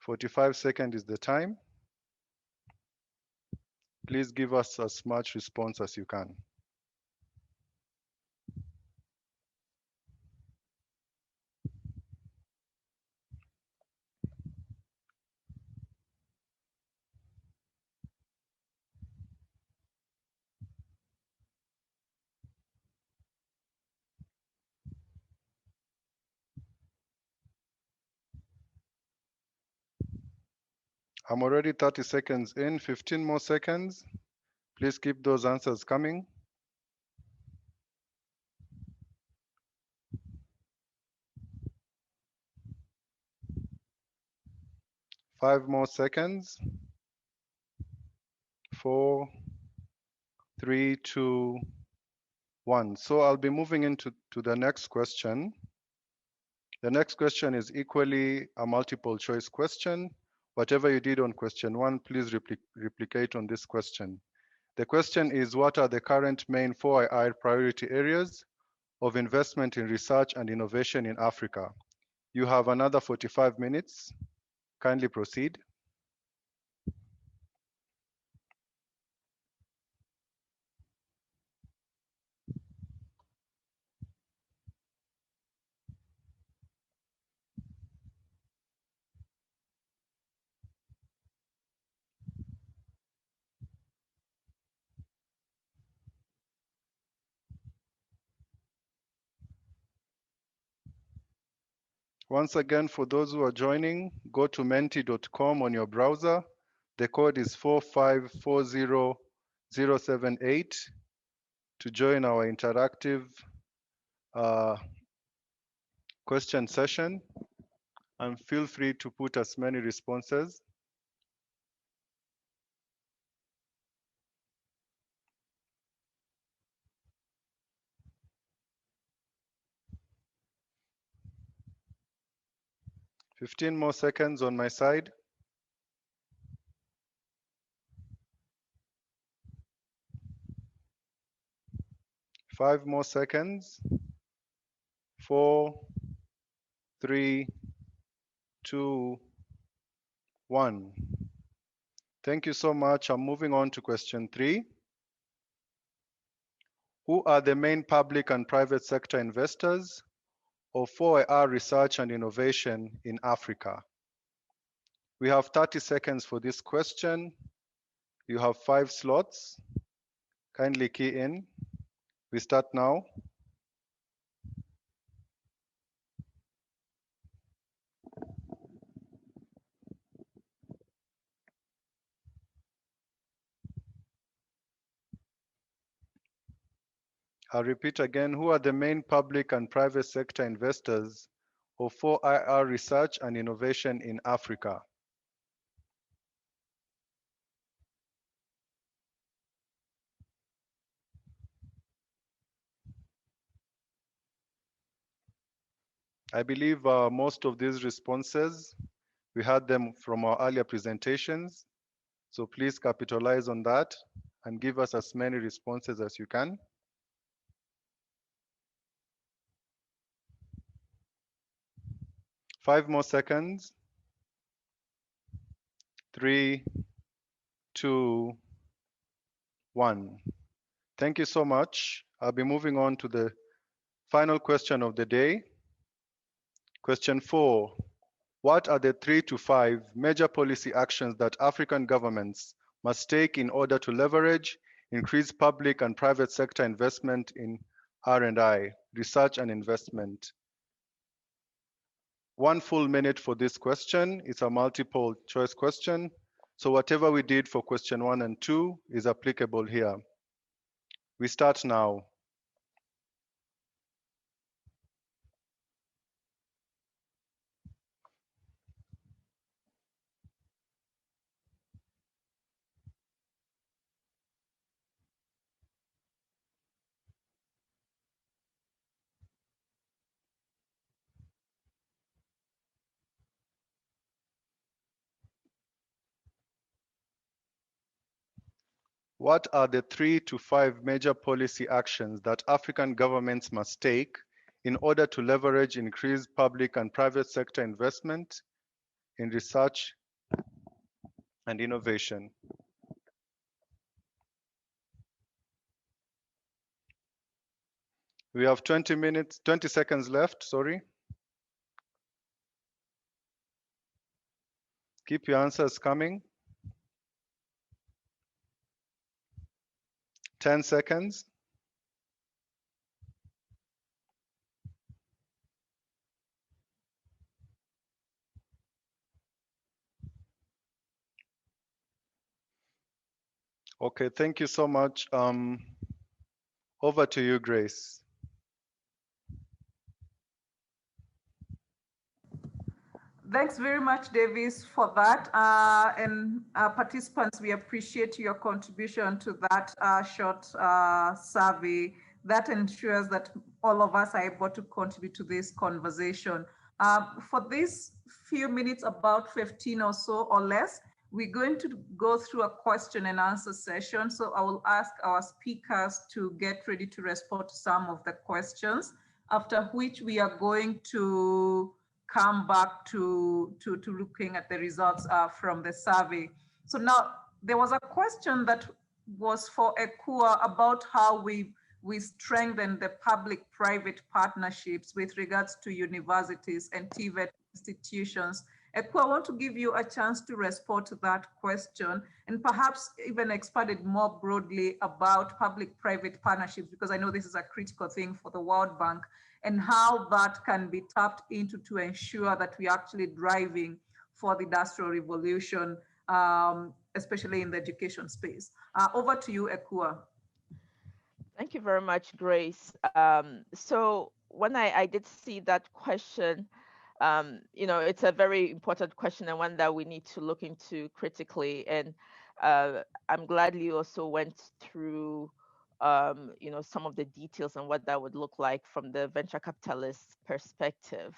45 seconds is the time. Please give us as much response as you can. I'm already 30 seconds in, 15 more seconds. Please keep those answers coming. 5 more seconds. 4, 3, 2, 1. So I'll be moving into the next question. The next question is equally a multiple choice question. Whatever you did on question 1, please replicate on this question. The question is, what are the current main 4IR priority areas of investment in research and innovation in Africa? You have another 45 minutes. Kindly proceed. Once again, for those who are joining, go to menti.com on your browser. The code is 4540078 to join our interactive question session, and feel free to put as many responses. "15 more seconds on my side. 5 more seconds. 4, 3, 2, 1. Thank you so much. I'm moving on to question 3. Who are the main public and private sector investors of 4IR research and innovation in Africa? We have 30 seconds for this question. You have 5 slots. Kindly key in. We start now. I'll repeat again. Who are the main public and private sector investors of 4IR research and innovation in Africa? I believe most of these responses, we had them from our earlier presentations. So please capitalize on that and give us as many responses as you can. 5 more seconds. 3, 2, 1. Thank you so much. I'll be moving on to the final question of the day. Question 4. What are the 3 to 5 major policy actions that African governments must take in order to leverage increased public and private sector investment in R&I, research and investment? 1 full minute for this question. It's a multiple choice question. So whatever we did for question 1 and 2 is applicable here. We start now. What are the 3 to 5 major policy actions that African governments must take in order to leverage increased public and private sector investment in research and innovation? We have 20 seconds left, sorry. Keep your answers coming. 10 seconds. Okay, thank you so much. Over to you, Grace. Thanks very much, Davis, for that. And participants, we appreciate your contribution to that short survey that ensures that all of us are able to contribute to this conversation. For these few minutes, about 15 or so or less, we're going to go through a question and answer session. So I will ask our speakers to get ready to respond to some of the questions, after which we are going to come back to looking at the results from the survey. So now there was a question that was for Akua about how we strengthen the public-private partnerships with regards to universities and TVET institutions. Akua, I want to give you a chance to respond to that question and perhaps even expand it more broadly about public-private partnerships, because I know this is a critical thing for the World Bank, and how that can be tapped into to ensure that we're actually driving for the industrial revolution, especially in the education space. Over to you, Akua. Thank you very much, Grace. So when I did see that question, it's a very important question and one that we need to look into critically. And I'm glad you also went through some of the details on what that would look like from the venture capitalist perspective.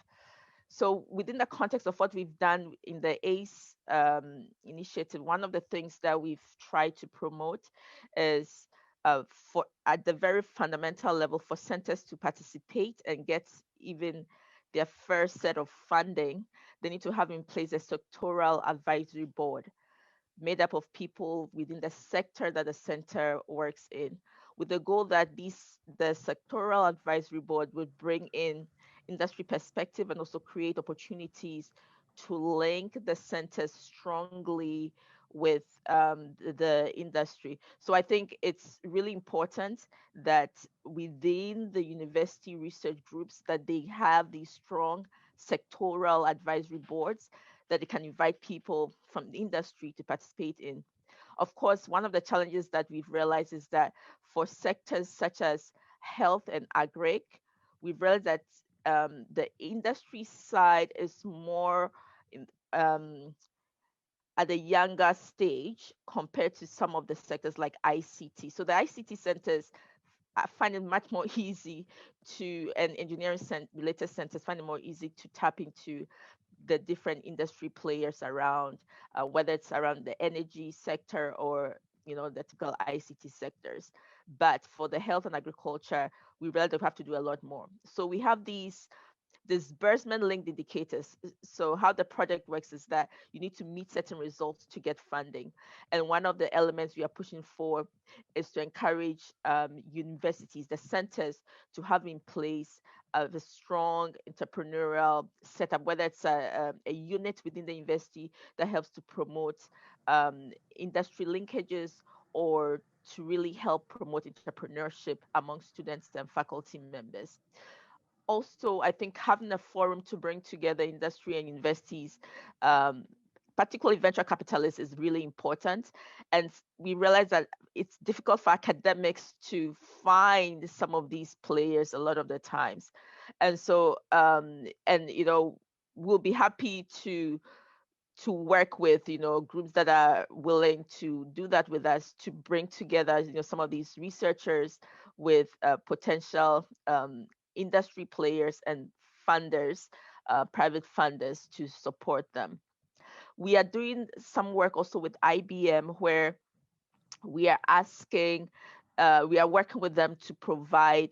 So within the context of what we've done in the ACE initiative, one of the things that we've tried to promote is for at the very fundamental level for centers to participate and get even their first set of funding, they need to have in place a sectoral advisory board made up of people within the sector that the center works in, with the goal that the sectoral advisory board would bring in industry perspective and also create opportunities to link the centers strongly with the industry. So I think it's really important that within the university research groups that they have these strong sectoral advisory boards that they can invite people from the industry to participate in. Of course, one of the challenges that we've realized is that for sectors such as health and agri, we've realized that the industry side is more at a younger stage compared to some of the sectors like ICT. So the ICT centers I find it much more easy to, and engineering related centers find it more easy to tap into the different industry players around, whether it's around the energy sector or the typical ICT sectors. But for the health and agriculture, we really have to do a lot more. So we have these disbursement linked indicators. So how the project works is that you need to meet certain results to get funding. And one of the elements we are pushing for is to encourage universities, the centers, to have in place a strong entrepreneurial setup, whether it's a unit within the university that helps to promote industry linkages or to really help promote entrepreneurship among students and faculty members. Also, I think having a forum to bring together industry and universities, particularly venture capitalists, is really important. And we realize that it's difficult for academics to find some of these players a lot of the times. And so, we'll be happy to work with groups that are willing to do that with us, to bring together some of these researchers with potential industry players and funders, private funders, to support them. We are doing some work also with IBM where we are we are working with them to provide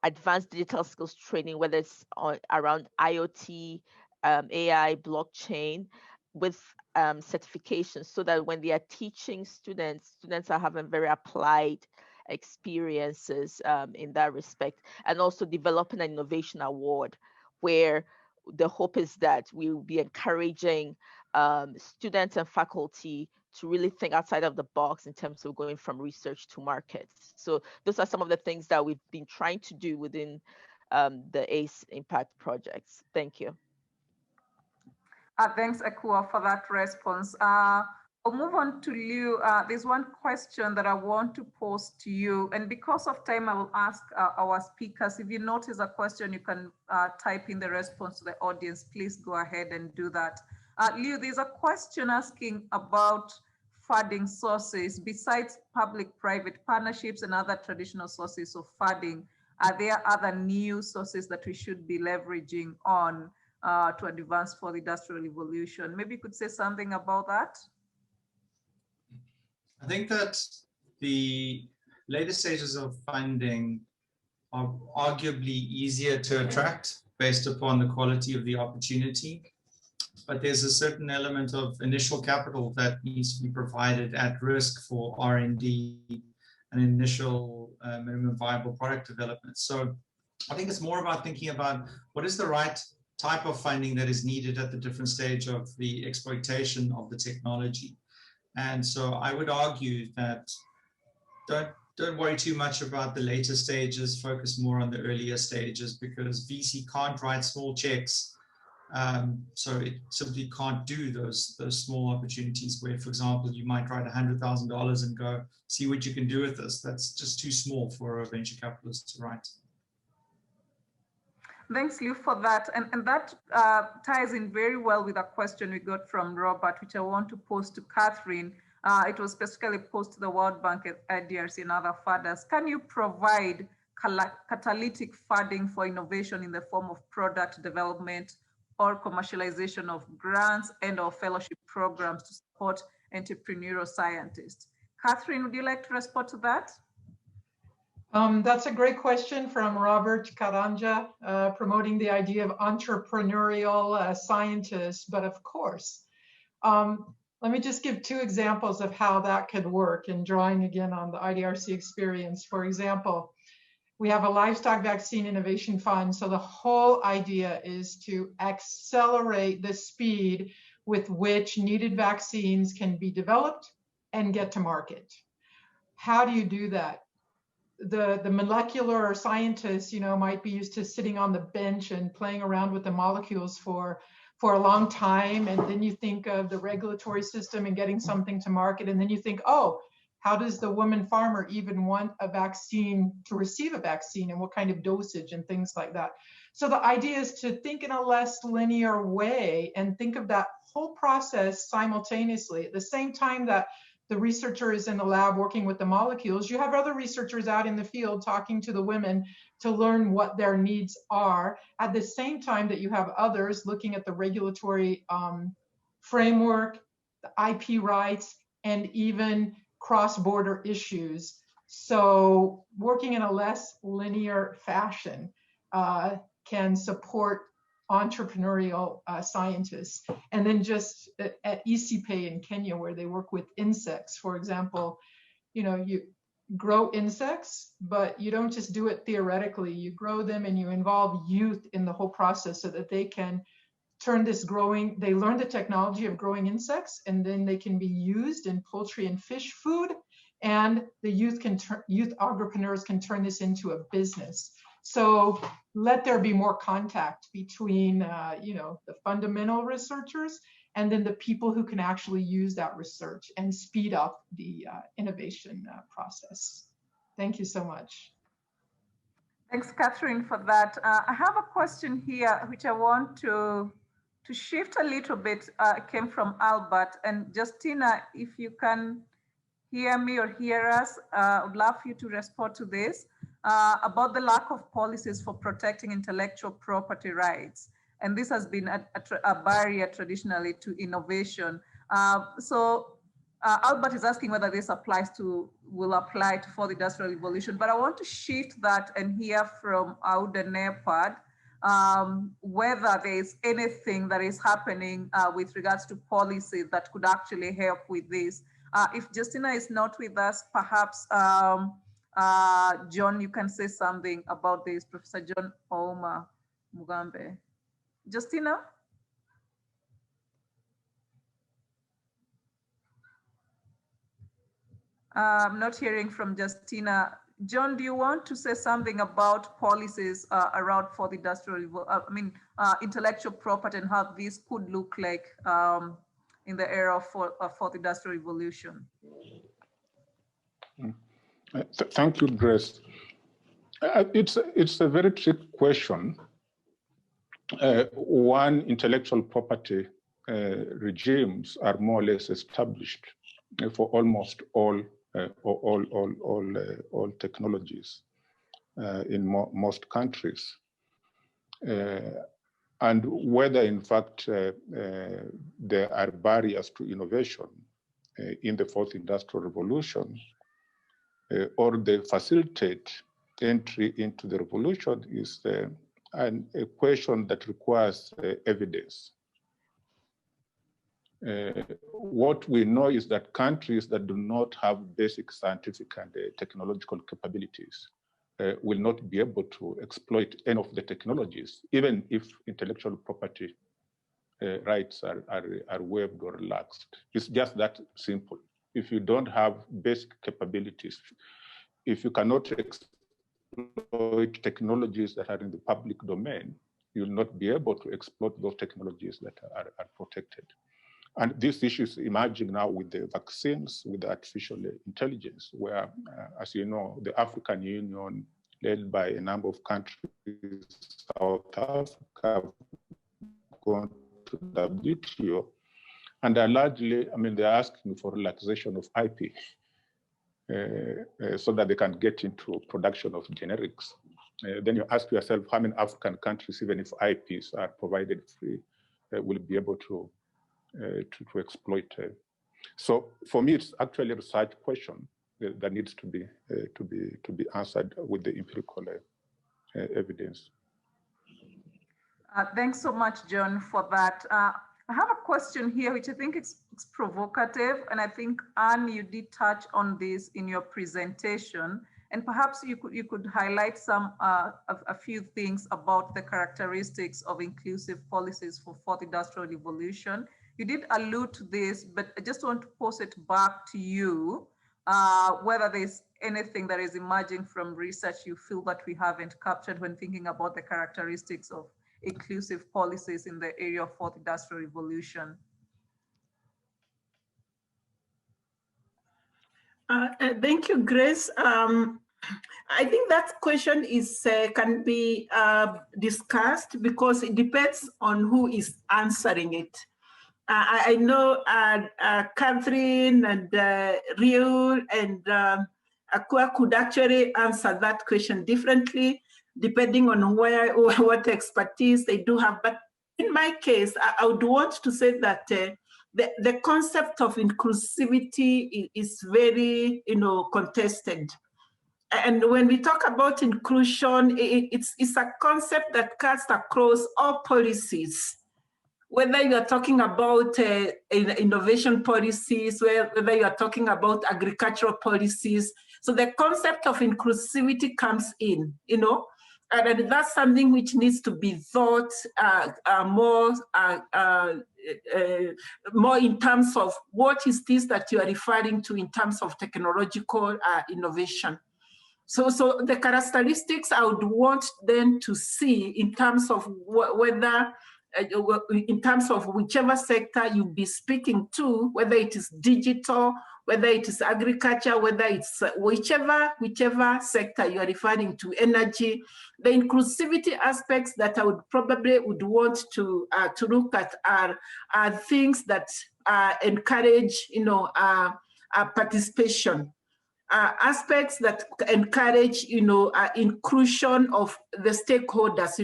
advanced digital skills training, whether it's around IoT, AI, blockchain, with certifications, so that when they are teaching students are having very applied experiences in that respect. And also developing an innovation award, where the hope is that we will be encouraging students and faculty to really think outside of the box in terms of going from research to markets. So those are some of the things that we've been trying to do within the ACE Impact projects. Thank you. Thanks, Akua, for that response. I'll move on to Liu. There's one question that I want to pose to you, and because of time, I will ask our speakers. If you notice a question, you can type in the response to the audience. Please go ahead and do that. Liu, there's a question asking about funding sources. Besides public-private partnerships and other traditional sources of funding, are there other new sources that we should be leveraging on to advance for the industrial revolution? Maybe you could say something about that. I think that the later stages of funding are arguably easier to attract based upon the quality of the opportunity, but there's a certain element of initial capital that needs to be provided at risk for R&D and initial minimum viable product development. So I think it's more about thinking about what is the right type of funding that is needed at the different stage of the exploitation of the technology. And so I would argue that don't worry too much about the later stages, focus more on the earlier stages, because VC can't write small checks. So it simply can't do those small opportunities where, for example, you might write $100,000 and go, see what you can do with this. That's just too small for a venture capitalist to write. Thanks, Liu, for that. And that ties in very well with a question we got from Robert, which I want to pose to Catherine. It was specifically posed to the World Bank, IDRC, and other funders. Can you provide catalytic funding for innovation in the form of product development or commercialization of grants and/or fellowship programs to support entrepreneurial scientists? Catherine, would you like to respond to that? That's a great question from Robert Karanja, promoting the idea of entrepreneurial scientists. But of course, let me just give two examples of how that could work, and drawing again on the IDRC experience. For example, we have a livestock vaccine innovation fund. So the whole idea is to accelerate the speed with which needed vaccines can be developed and get to market. How do you do that? The molecular scientists, might be used to sitting on the bench and playing around with the molecules for a long time. And then you think of the regulatory system and getting something to market. And then you think, oh, how does the woman farmer even want a vaccine to receive a vaccine, and what kind of dosage and things like that? So the idea is to think in a less linear way and think of that whole process simultaneously. At the same time that the researcher is in the lab working with the molecules, you have other researchers out in the field talking to the women to learn what their needs are, at the same time that you have others looking at the regulatory framework, the IP rights, and even cross-border issues. So working in a less linear fashion can support entrepreneurial scientists. And then just at ECPay in Kenya, where they work with insects, for example, you grow insects, but you don't just do it theoretically. You grow them and you involve youth in the whole process so that they can turn this they learn the technology of growing insects, and then they can be used in poultry and fish food. And the youth agripreneurs can turn this into a business. So let there be more contact between, the fundamental researchers and then the people who can actually use that research and speed up the innovation process. Thank you so much. Thanks, Catherine, for that. I have a question here, which I want to shift a little bit. It came from Albert. And Justina, if you can hear me or hear us, I would love you to respond to this. About the lack of policies for protecting intellectual property rights. And this has been a barrier traditionally to innovation. So Albert is asking whether this will apply to for the industrial revolution, but I want to shift that and hear from Aude Nepad whether there is anything that is happening with regards to policies that could actually help with this. If Justina is not with us, perhaps John, you can say something about this, Professor John Ouma Mugambe. Justina? I'm not hearing from Justina. John, do you want to say something about policies around for the intellectual property and how this could look like in the era of fourth industrial revolution? Thank you, Grace. It's a very tricky question. One, intellectual property regimes are more or less established for almost all technologies in most countries. And whether in fact there are barriers to innovation in the fourth industrial revolution or they facilitate entry into the revolution is a question that requires evidence. What we know is that countries that do not have basic scientific and technological capabilities will not be able to exploit any of the technologies, even if intellectual property rights are waived or relaxed. It's just that simple. If you don't have basic capabilities, if you cannot exploit technologies that are in the public domain, you'll not be able to exploit those technologies that are protected. And this issue is emerging now with the vaccines, with the artificial intelligence, where, as you know, the African Union, led by a number of countries, South Africa, have gone to WTO, and are largely, they're asking for relaxation of IP so that they can get into production of generics. Then you ask yourself, how many African countries, even if IPs are provided free, will be able to exploit. So for me, it's actually a research question that needs to be answered with the empirical evidence. Thanks so much, John, for that. I have a question here, which I think it's provocative, and I think, Anne, you did touch on this in your presentation, and perhaps you could highlight a few things about the characteristics of inclusive policies for fourth industrial revolution. You did allude to this, but I just want to pose it back to you, whether there's anything that is emerging from research you feel that we haven't captured when thinking about the characteristics of inclusive policies in the area of fourth industrial revolution. Thank you, Grace. I think that question can be discussed because it depends on who is answering it. I know Catherine and Riul and Akua could actually answer that question differently, depending on what expertise they do have. But in my case, I would want to say that the concept of inclusivity is very, contested. And when we talk about inclusion, it's a concept that cuts across all policies. Whether you are talking about innovation policies, whether you are talking about agricultural policies. So the concept of inclusivity comes in, and that's something which needs to be thought more in terms of what is this that you are referring to in terms of technological innovation. So the characteristics I would want them to see in terms of whether, in terms of whichever sector you'll be speaking to, whether it is digital, whether it is agriculture, whether it's whichever sector you are referring to, energy, the inclusivity aspects that I would probably want to look at are things that encourage, participation. Aspects that encourage, inclusion of the stakeholders,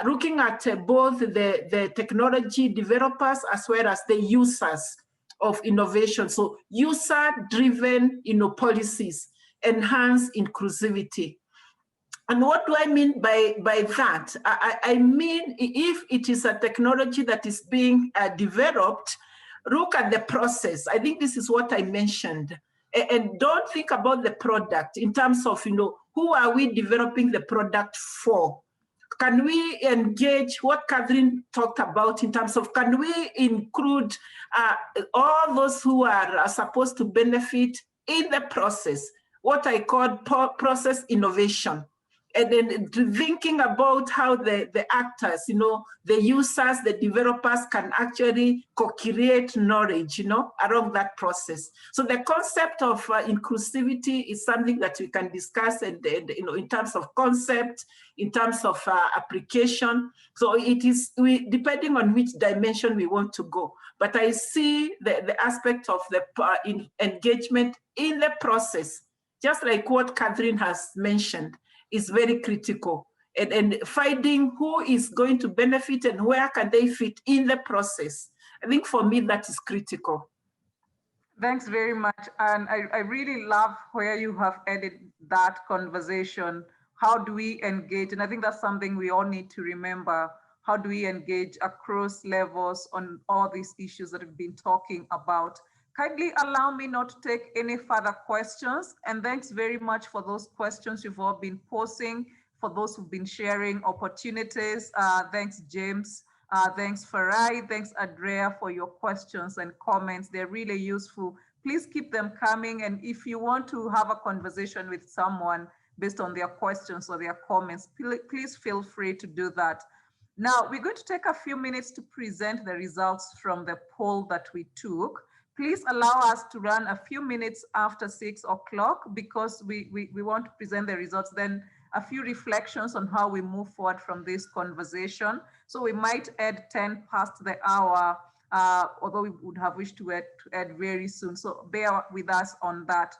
looking at both the technology developers as well as the users of innovation. So user-driven, policies enhance inclusivity. And what do I mean by that? I mean, if it is a technology that is being developed, look at the process. I think this is what I mentioned. And don't think about the product in terms of, who are we developing the product for? Can we engage what Catherine talked about in terms of, can we include all those who are supposed to benefit in the process, what I call process innovation? and then thinking about how the actors, the users, the developers can actually co-create knowledge, along that process. So the concept of inclusivity is something that we can discuss, and in terms of concept, in terms of application. So it is depending on which dimension we want to go. But I see the aspect of the engagement in the process, just like what Catherine has mentioned, is very critical. And finding who is going to benefit and where can they fit in the process. I think for me, that is critical. Thanks very much. And I really love where you have added that conversation. How do we engage? And I think that's something we all need to remember. How do we engage across levels on all these issues that we've been talking about? Kindly allow me not to take any further questions. And thanks very much for those questions you've all been posing, for those who've been sharing opportunities. Thanks, James. Thanks, Farai. Thanks, Andrea, for your questions and comments. They're really useful. Please keep them coming. And if you want to have a conversation with someone based on their questions or their comments, please feel free to do that. Now, we're going to take a few minutes to present the results from the poll that we took. Please allow us to run a few minutes after 6 o'clock because we want to present the results, then a few reflections on how we move forward from this conversation. So we might add 10 past the hour, although we would have wished to add very soon. So bear with us on that.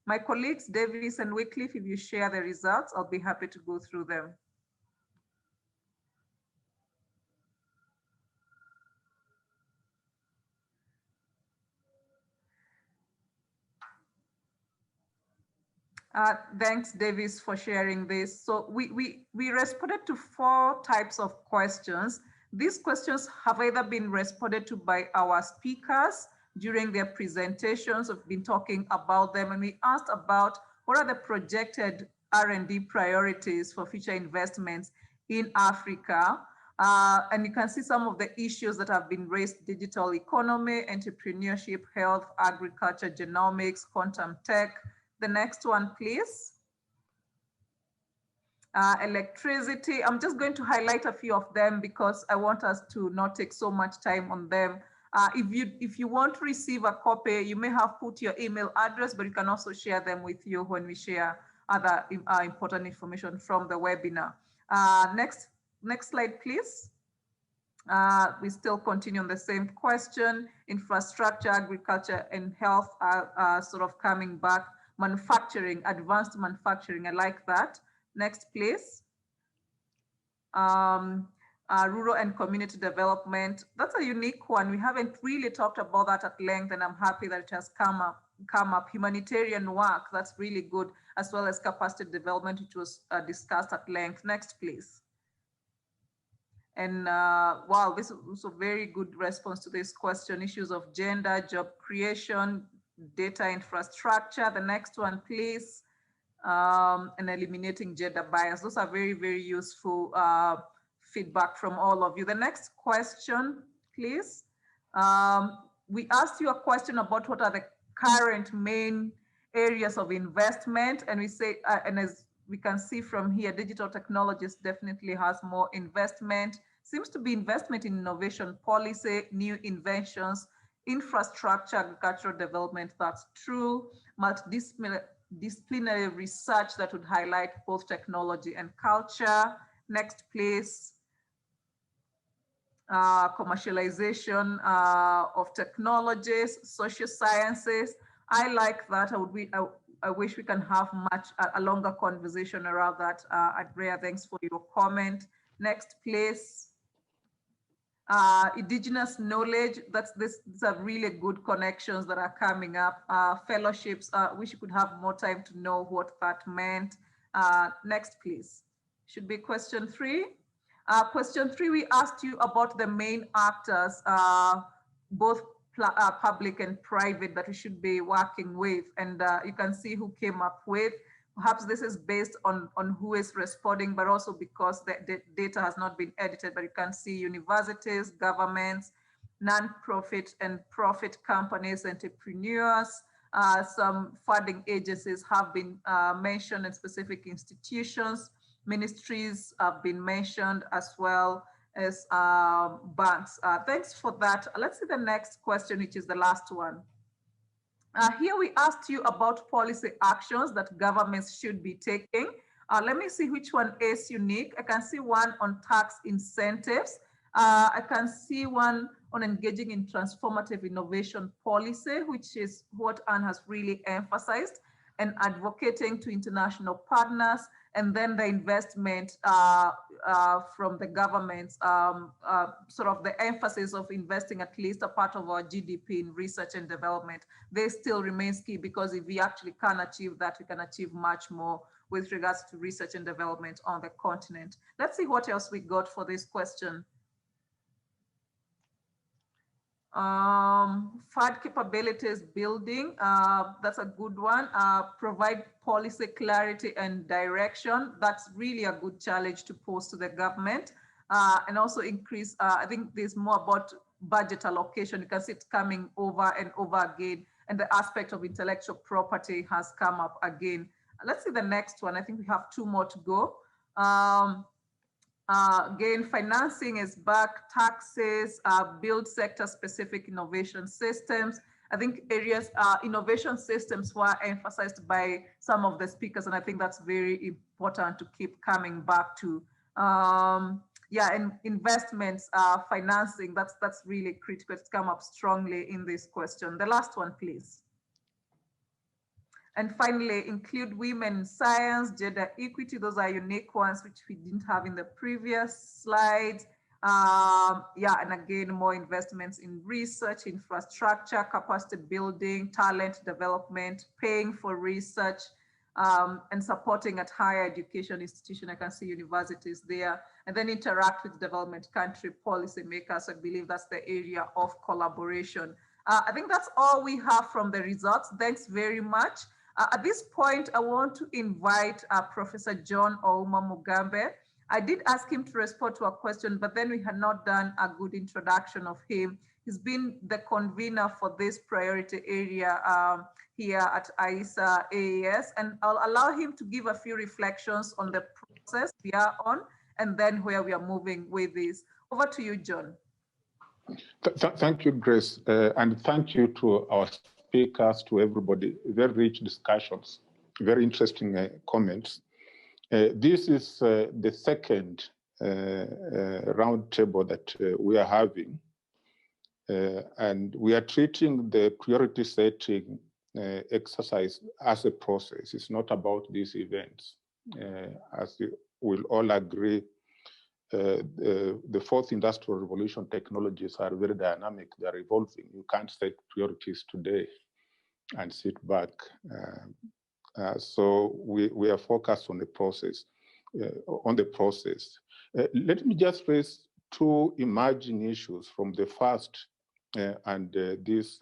My colleagues, Davis and Wycliffe, if you share the results, I'll be happy to go through them. Thanks, Davis, for sharing this. So we responded to 4 types of questions. These questions have either been responded to by our speakers during their presentations. We've been talking about them, and we asked about what are the projected R&D priorities for future investments in Africa. And you can see some of the issues that have been raised: digital economy, entrepreneurship, health, agriculture, genomics, quantum tech. The next one, please. Electricity. I'm just going to highlight a few of them because I want us to not take so much time on them. If you want to receive a copy, you may have put your email address, but you can also share them with you when we share other important information from the webinar. Next slide, please. We still continue on the same question. Infrastructure, agriculture, and health are sort of coming back. Manufacturing, advanced manufacturing, I like that. Next, please. Rural and community development. That's a unique one. We haven't really talked about that at length, and I'm happy that it has come up. Humanitarian work, that's really good, as well as capacity development, which was discussed at length. Next, please. And wow, this was a very good response to this question. Issues of gender, job creation, data infrastructure. The next one, please. And eliminating gender bias. Those are very, very useful feedback from all of you. The next question, please. We asked you a question about what are the current main areas of investment, and we say, and as we can see from here, digital technologies definitely has more investment. Seems to be investment in innovation policy, new inventions, infrastructure, agricultural development, that's true. Multidisciplinary research that would highlight both technology and culture. Next, please. Commercialization of technologies, social sciences. I like that. I wish we can have a longer conversation around that. Andrea, thanks for your comment. Next, please. Indigenous knowledge, these are really good connections that are coming up. Fellowships, wish you could have more time to know what that meant. Next, please. Should be question 3. Question 3, we asked you about the main actors, both public and private, that we should be working with. And you can see who came up with. Perhaps this is based on who is responding, but also because the data has not been edited, but you can see universities, governments, non-profit and profit companies, entrepreneurs, Some funding agencies have been mentioned, and specific institutions, ministries have been mentioned, as well as banks. Thanks for that. Let's see the next question, which is the last one. Here we asked you about policy actions that governments should be taking. Let me see which one is unique. I can see one on tax incentives. I can see one on engaging in transformative innovation policy, which is what Anne has really emphasized, and advocating to international partners, and then the investment from the governments, sort of the emphasis of investing at least a part of our GDP in research and development. They still remains key, because if we actually can achieve that, we can achieve much more with regards to research and development on the continent. Let's see what else we got for this question. FAD capabilities building, that's a good one. Provide policy clarity and direction. That's really a good challenge to pose to the government. And also increase, I think there's more about budget allocation. You can see it coming over and over again. And the aspect of intellectual property has come up again. Let's see the next one. I think we have 2 more to go. Again, financing is back, taxes, build sector-specific innovation systems. I think areas, innovation systems were emphasized by some of the speakers, and I think that's very important to keep coming back to. Yeah, and investments, financing, that's really critical. It's come up strongly in this question. The last one, please. And finally, include women in science, gender equity. Those are unique ones, which we didn't have in the previous slides. Yeah, and again, more investments in research, infrastructure, capacity building, talent development, paying for research, and supporting at higher education institution. I can see universities there. And then interact with development country policymakers. I believe that's the area of collaboration. I think that's all we have from the results. Thanks very much. At this point, I want to invite Professor John Ouma Mugambe. I did ask him to respond to a question, but then we had not done a good introduction of him. He's been the convener for this priority area here at ISA AES, and I'll allow him to give a few reflections on the process we are on, and then where we are moving with this. Over to you, John. Thank you, Grace, and thank you to our speakers, to everybody. Very rich discussions, very interesting comments. This is the second roundtable that we are having, and we are treating the priority setting exercise as a process. It's not about these events. As we'll all agree, the fourth industrial revolution technologies are very dynamic. They're evolving. You can't set priorities today and sit back. So we are focused on the process. Let me just raise 2 emerging issues from the first and this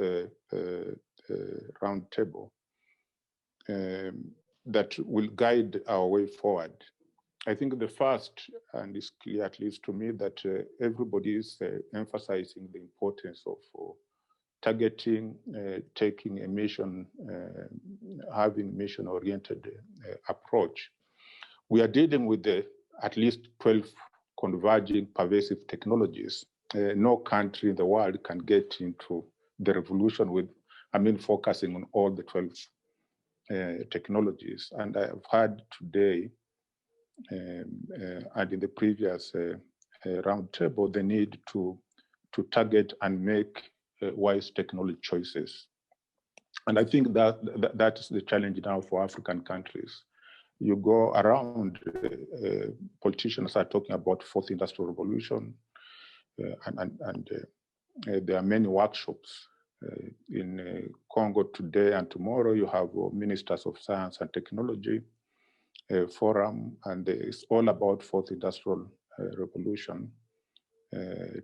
roundtable that will guide our way forward. I think the first, and it's clear at least to me, that everybody is emphasizing the importance of targeting, taking a mission, having mission-oriented approach. We are dealing with at least 12 converging pervasive technologies. No country in the world can get into the revolution with, focusing on all the 12 technologies. And I have heard today and in the previous roundtable, the need to target and make wise technology choices. And I think that is the challenge now for African countries. You go around, politicians are talking about fourth industrial revolution, and there are many workshops. In Congo today and tomorrow, you have ministers of science and technology forum, and it's all about fourth industrial revolution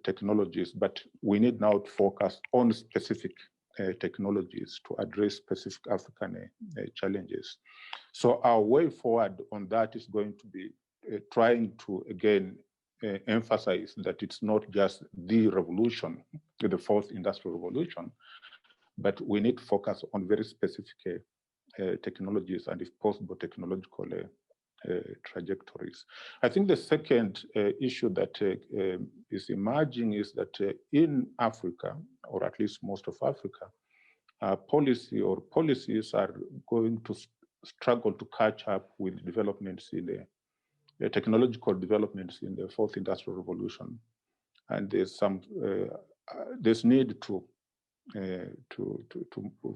technologies. But we need now to focus on specific technologies to address specific African challenges. So our way forward on that is going to be trying to, again, emphasize that it's not just the revolution, the fourth industrial revolution, but we need to focus on very specific technologies and, if possible, technological trajectories. I think the second issue that is emerging is that in Africa, or at least most of Africa, policies are going to struggle to catch up with developments in the technological developments in the fourth industrial revolution, and there's need to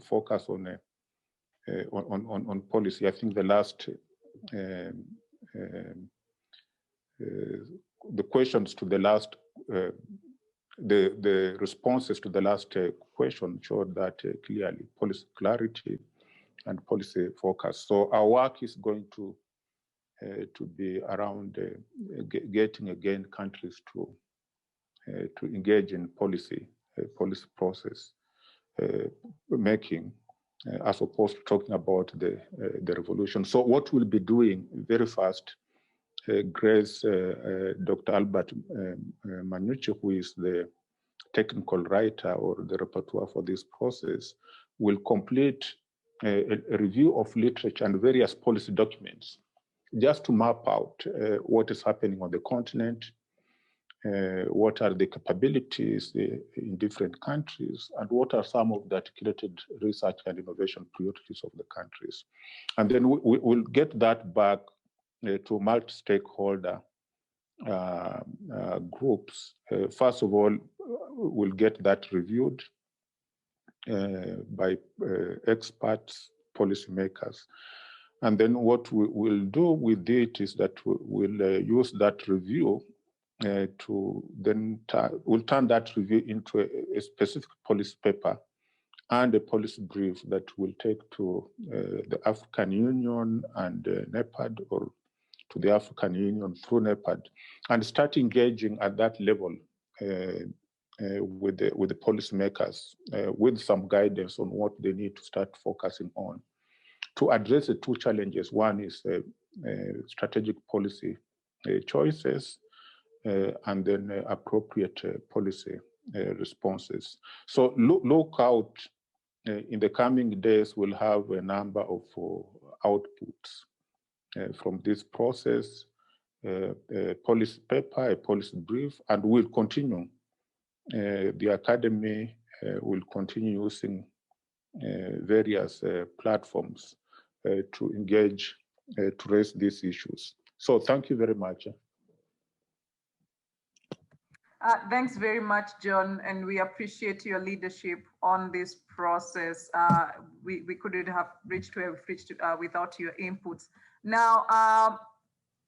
focus on policy. I think the last the questions to the last the responses to the last question showed that clearly: policy clarity and policy focus. So our work is going to be around getting again countries to engage in policy process making, as opposed to talking about the revolution. So what we'll be doing very fast, Grace, Dr. Albert Manucci, who is the technical writer or the rapporteur for this process, will complete a review of literature and various policy documents, just to map out what is happening on the continent, what are the capabilities in different countries, and what are some of the articulated research and innovation priorities of the countries. And then we'll get that back to multi-stakeholder groups. First of all, we'll get that reviewed by experts, policymakers. And then what we will do with it is that we'll use that review to then we'll turn that review into a specific policy paper and a policy brief that will take to the African Union and NEPAD, or to the African Union through NEPAD, and start engaging at that level with the policymakers with some guidance on what they need to start focusing on to address the two challenges. One is strategic policy choices, and then appropriate policy responses. So look out in the coming days. We'll have a number of outputs from this process, a policy paper, a policy brief, and we'll continue. The Academy will continue using various platforms to engage, to raise these issues. So thank you very much. Thanks very much, John, and we appreciate your leadership on this process. We couldn't have reached where we've reached without your inputs. Now,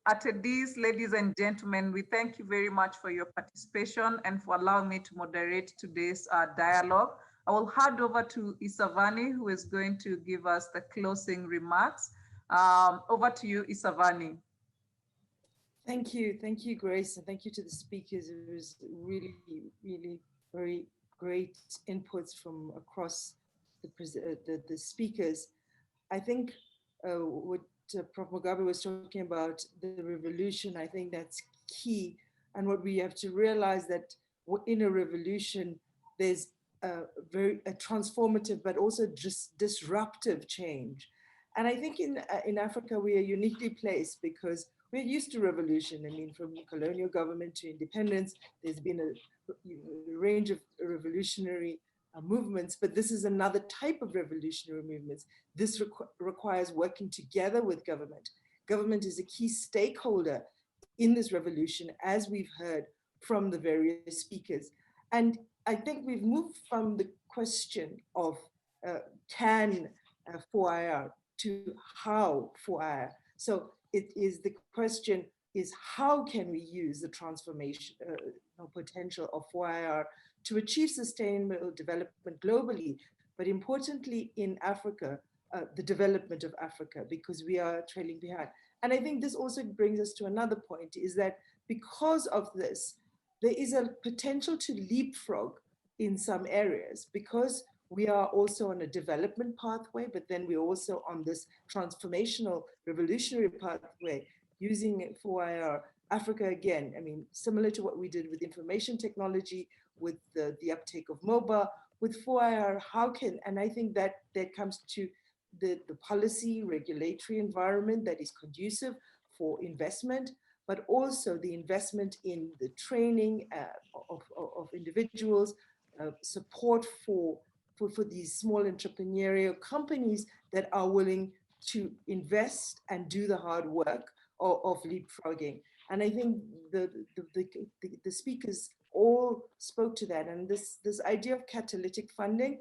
attendees, ladies and gentlemen, we thank you very much for your participation and for allowing me to moderate today's dialogue. I will hand over to Isavani, who is going to give us the closing remarks. Over to you, Isavani. Thank you, Grace, and thank you to the speakers. It was really, really very great inputs from across the speakers. I think what Prof. Mugabe was talking about, the revolution, I think that's key. And what we have to realize that in a revolution, there's a transformative, but also just disruptive change. And I think in Africa, we are uniquely placed because we're used to revolution. I mean, from colonial government to independence, there's been a range of revolutionary movements, but this is another type of revolutionary movements. This requires working together with government. Government is a key stakeholder in this revolution, as we've heard from the various speakers. And I think we've moved from the question of can 4IR to how 4IR. So it is the question is how can we use the transformation potential of 4IR to achieve sustainable development globally, but importantly in Africa, the development of Africa, because we are trailing behind. And I think this also brings us to another point, is that because of this, there is a potential to leapfrog in some areas, because we are also on a development pathway, but then we're also on this transformational, revolutionary pathway using 4IR. Africa, again, I mean, similar to what we did with information technology, with the uptake of mobile, with 4IR, how can, and I think that comes to the policy regulatory environment that is conducive for investment, but also the investment in the training of individuals, support for these small entrepreneurial companies that are willing to invest and do the hard work of leapfrogging. And I think the speakers all spoke to that. And this idea of catalytic funding,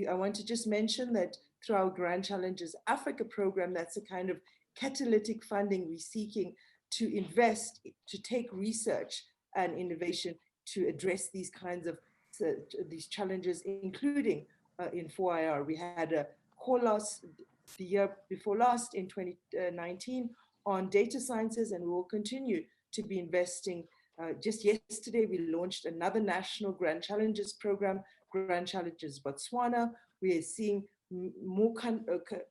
I want to just mention that through our Grand Challenges Africa program, that's a kind of catalytic funding we're seeking to invest, to take research and innovation to address these kinds of these challenges, including in 4IR. We had a call last the year before last in 2019 on data sciences, and we will continue to be investing. Just yesterday, we launched another national Grand Challenges program, Grand Challenges Botswana. We are seeing more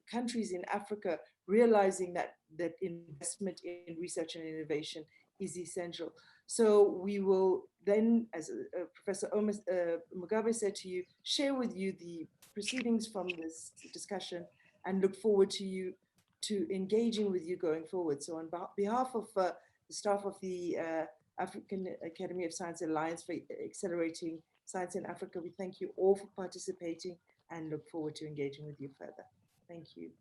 countries in Africa realizing that investment in research and innovation is essential. So we will then, as Professor Mugabe said to you, share with you the proceedings from this discussion and look forward to engaging with you going forward. So on behalf of the staff of the African Academy of Science Alliance for Accelerating Science in Africa, we thank you all for participating and look forward to engaging with you further. Thank you.